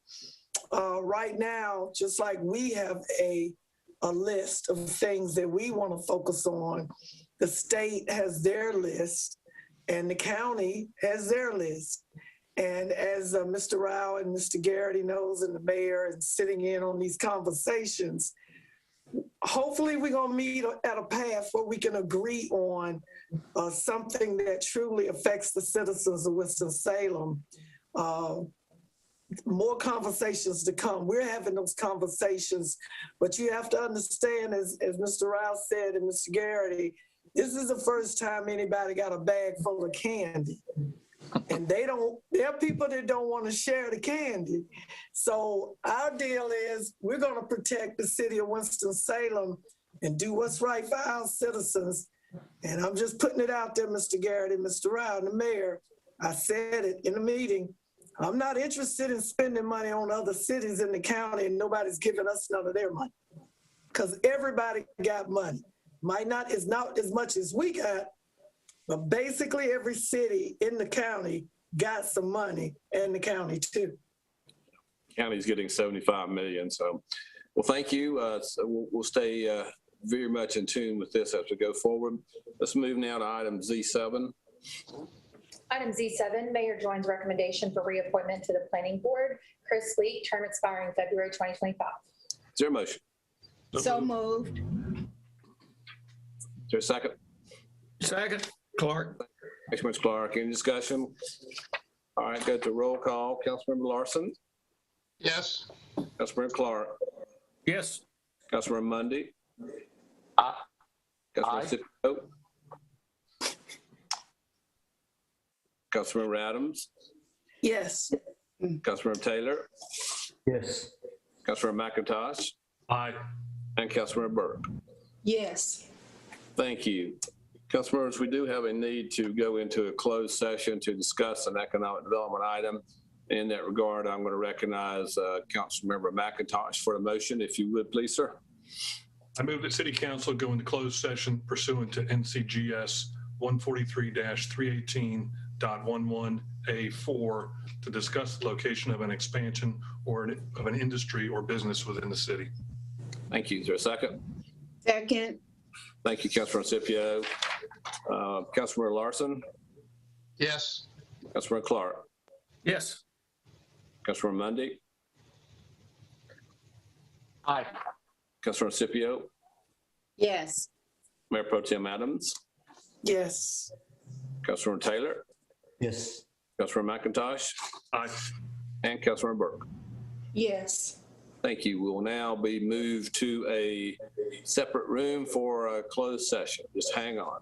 Right now, just like we have a list of things that we want to focus on, the state has their list, and the county has their list. And as Mr. Rao and Mr. Garrity knows, and the mayor, and sitting in on these conversations, hopefully we're going to meet at a path where we can agree on something that truly affects the citizens of Winston-Salem. More conversations to come. We're having those conversations, but you have to understand, as Mr. Rao said and Mr. Garrity, this is the first time anybody got a bag full of candy. And there are people that don't want to share the candy. So our deal is we're going to protect the city of Winston-Salem and do what's right for our citizens. And I'm just putting it out there, Mr. Garrett and Mr. Rao and the mayor. I said it in the meeting. I'm not interested in spending money on other cities in the county, and nobody's giving us none of their money, because everybody got money. Might not as much as we got, but basically every city in the county got some money, and the county too. County's getting 75 million. So, well, thank you. So we'll stay very much in tune with this as we go forward. Let's move now to item Z7. Item Z7, Mayor joins recommendation for reappointment to the Planning Board. Chris Leak, term expiring February 2025. Is there a motion? So moved. there a second? Second, Clark. Thanks, Mr. Clark. Any discussion? All right, go to roll call. Councilmember Larson? Yes. Councilmember Clark? Yes. Councilmember Mundy? Aye. Councilmember Scipio? Councilmember Adams? Yes. Councilmember Taylor? Yes. Councilmember McIntosh? Aye. And Councilmember Burke? Yes. Thank you. Councilmembers, we do have a need to go into a closed session to discuss an economic development item. In that regard, I'm going to recognize Councilmember McIntosh for the motion, if you would, please, sir. I move that City Council go into closed session pursuant to NCGS 143-318.11A4 to discuss the location of an expansion or of an industry or business within the city. Thank you. Is there a second? Second. Thank you, Councilmember Scipio. Councilmember Larson? Yes. Councilmember Clark? Yes. Councilmember Mundy? Aye. Councilmember Scipio? Yes. Mayor Pro Tem Adams? Yes. Councilmember Taylor? Yes. Councilmember McIntosh? Aye. And Councilmember Burke? Yes. Thank you. We will now be moved to a separate room for a closed session. Just hang on.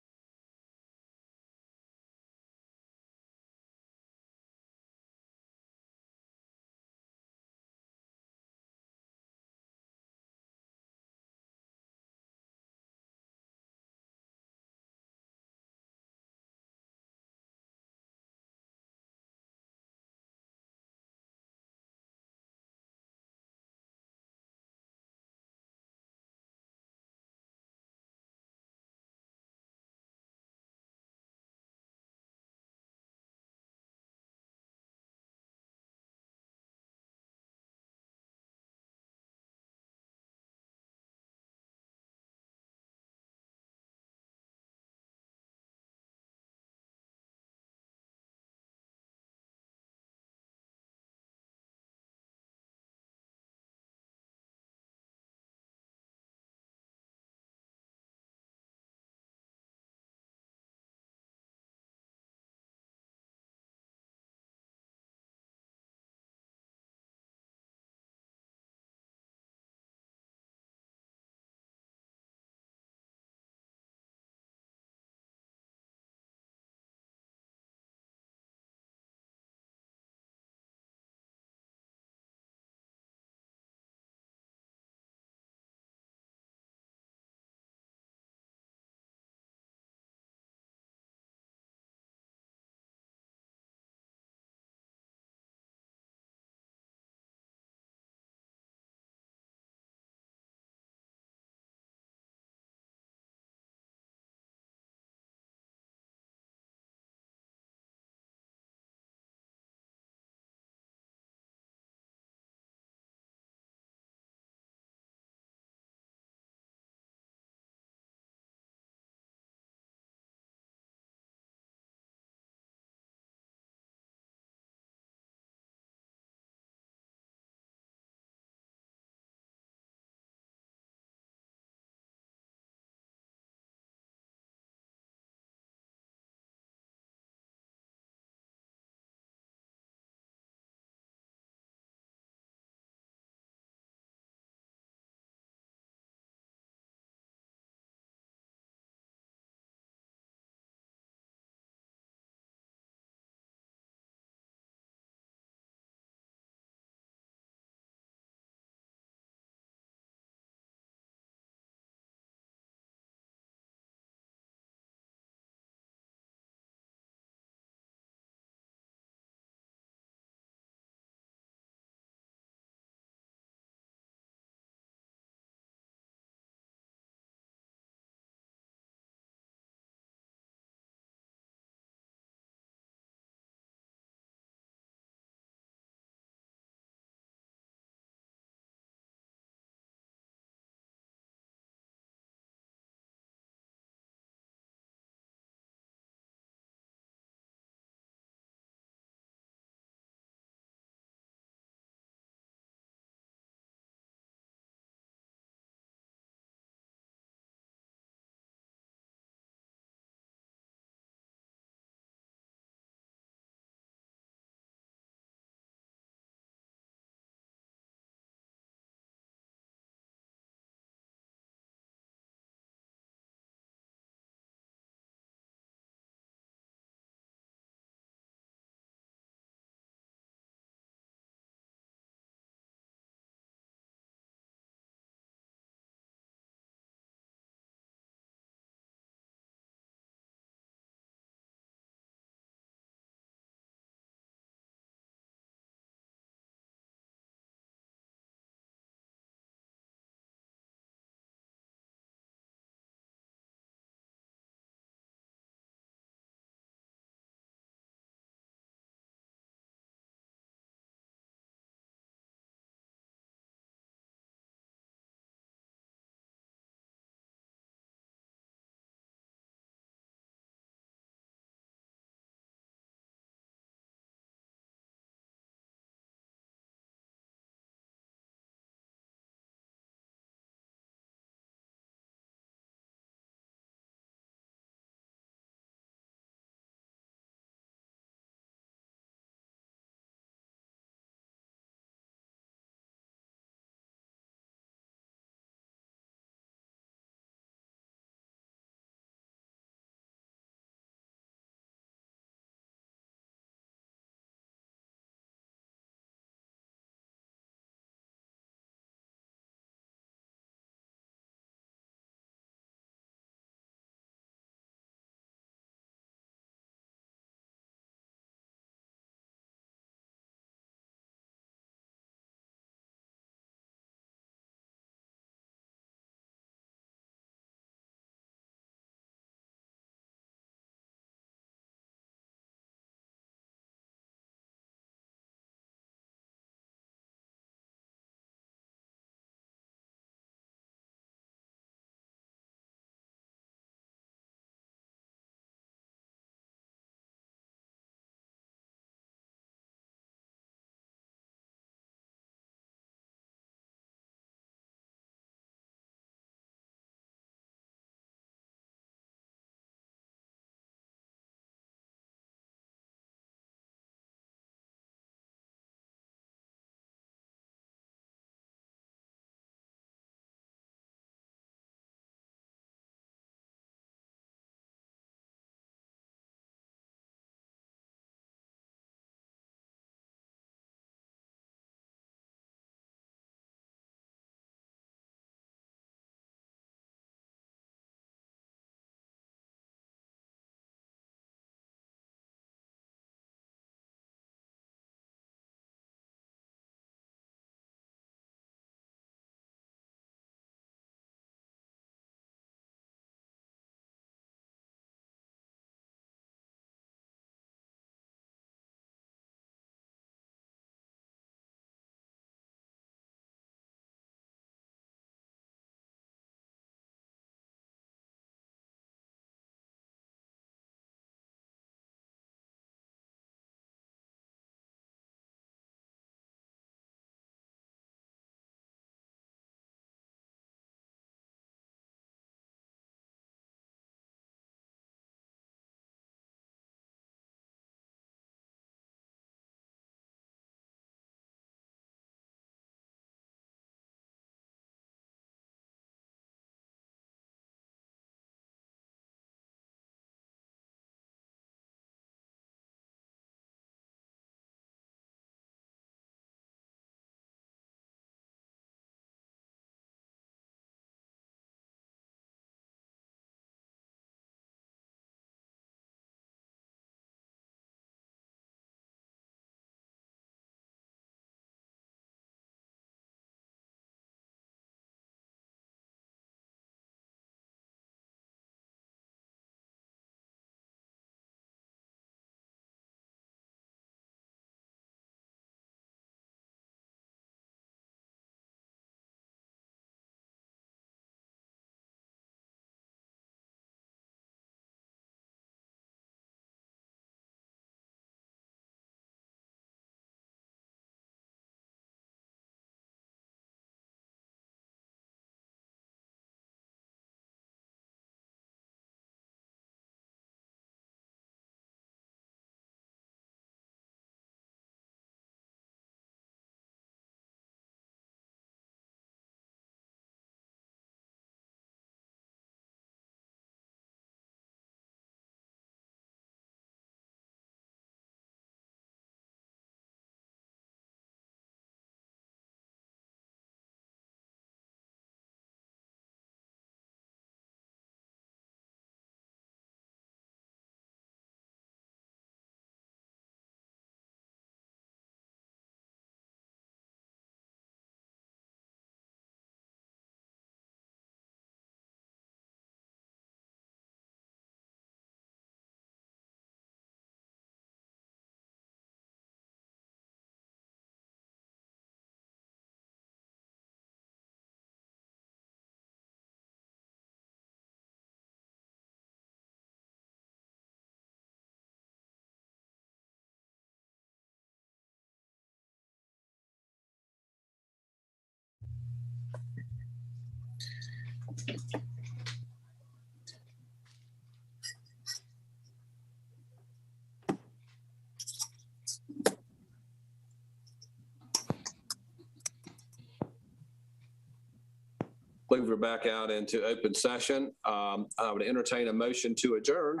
Believe we're back out into open session. I would entertain a motion to adjourn.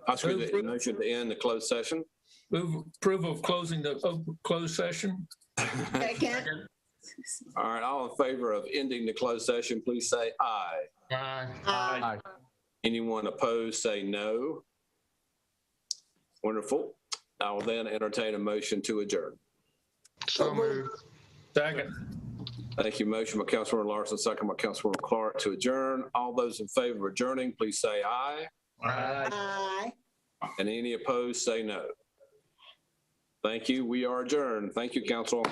Excuse me, a motion to end the closed session. Move approval of closing the closed session. Second. All right, all in favor of ending the closed session, please say aye. Aye. Aye. Anyone opposed, say no. Wonderful. I will then entertain a motion to adjourn. So moved. Second. Thank you. Motion by Councilmember Larson, second by Councilmember Clark to adjourn. All those in favor of adjourning, please say aye. Aye. And any opposed, say no. Thank you. We are adjourned. Thank you, council.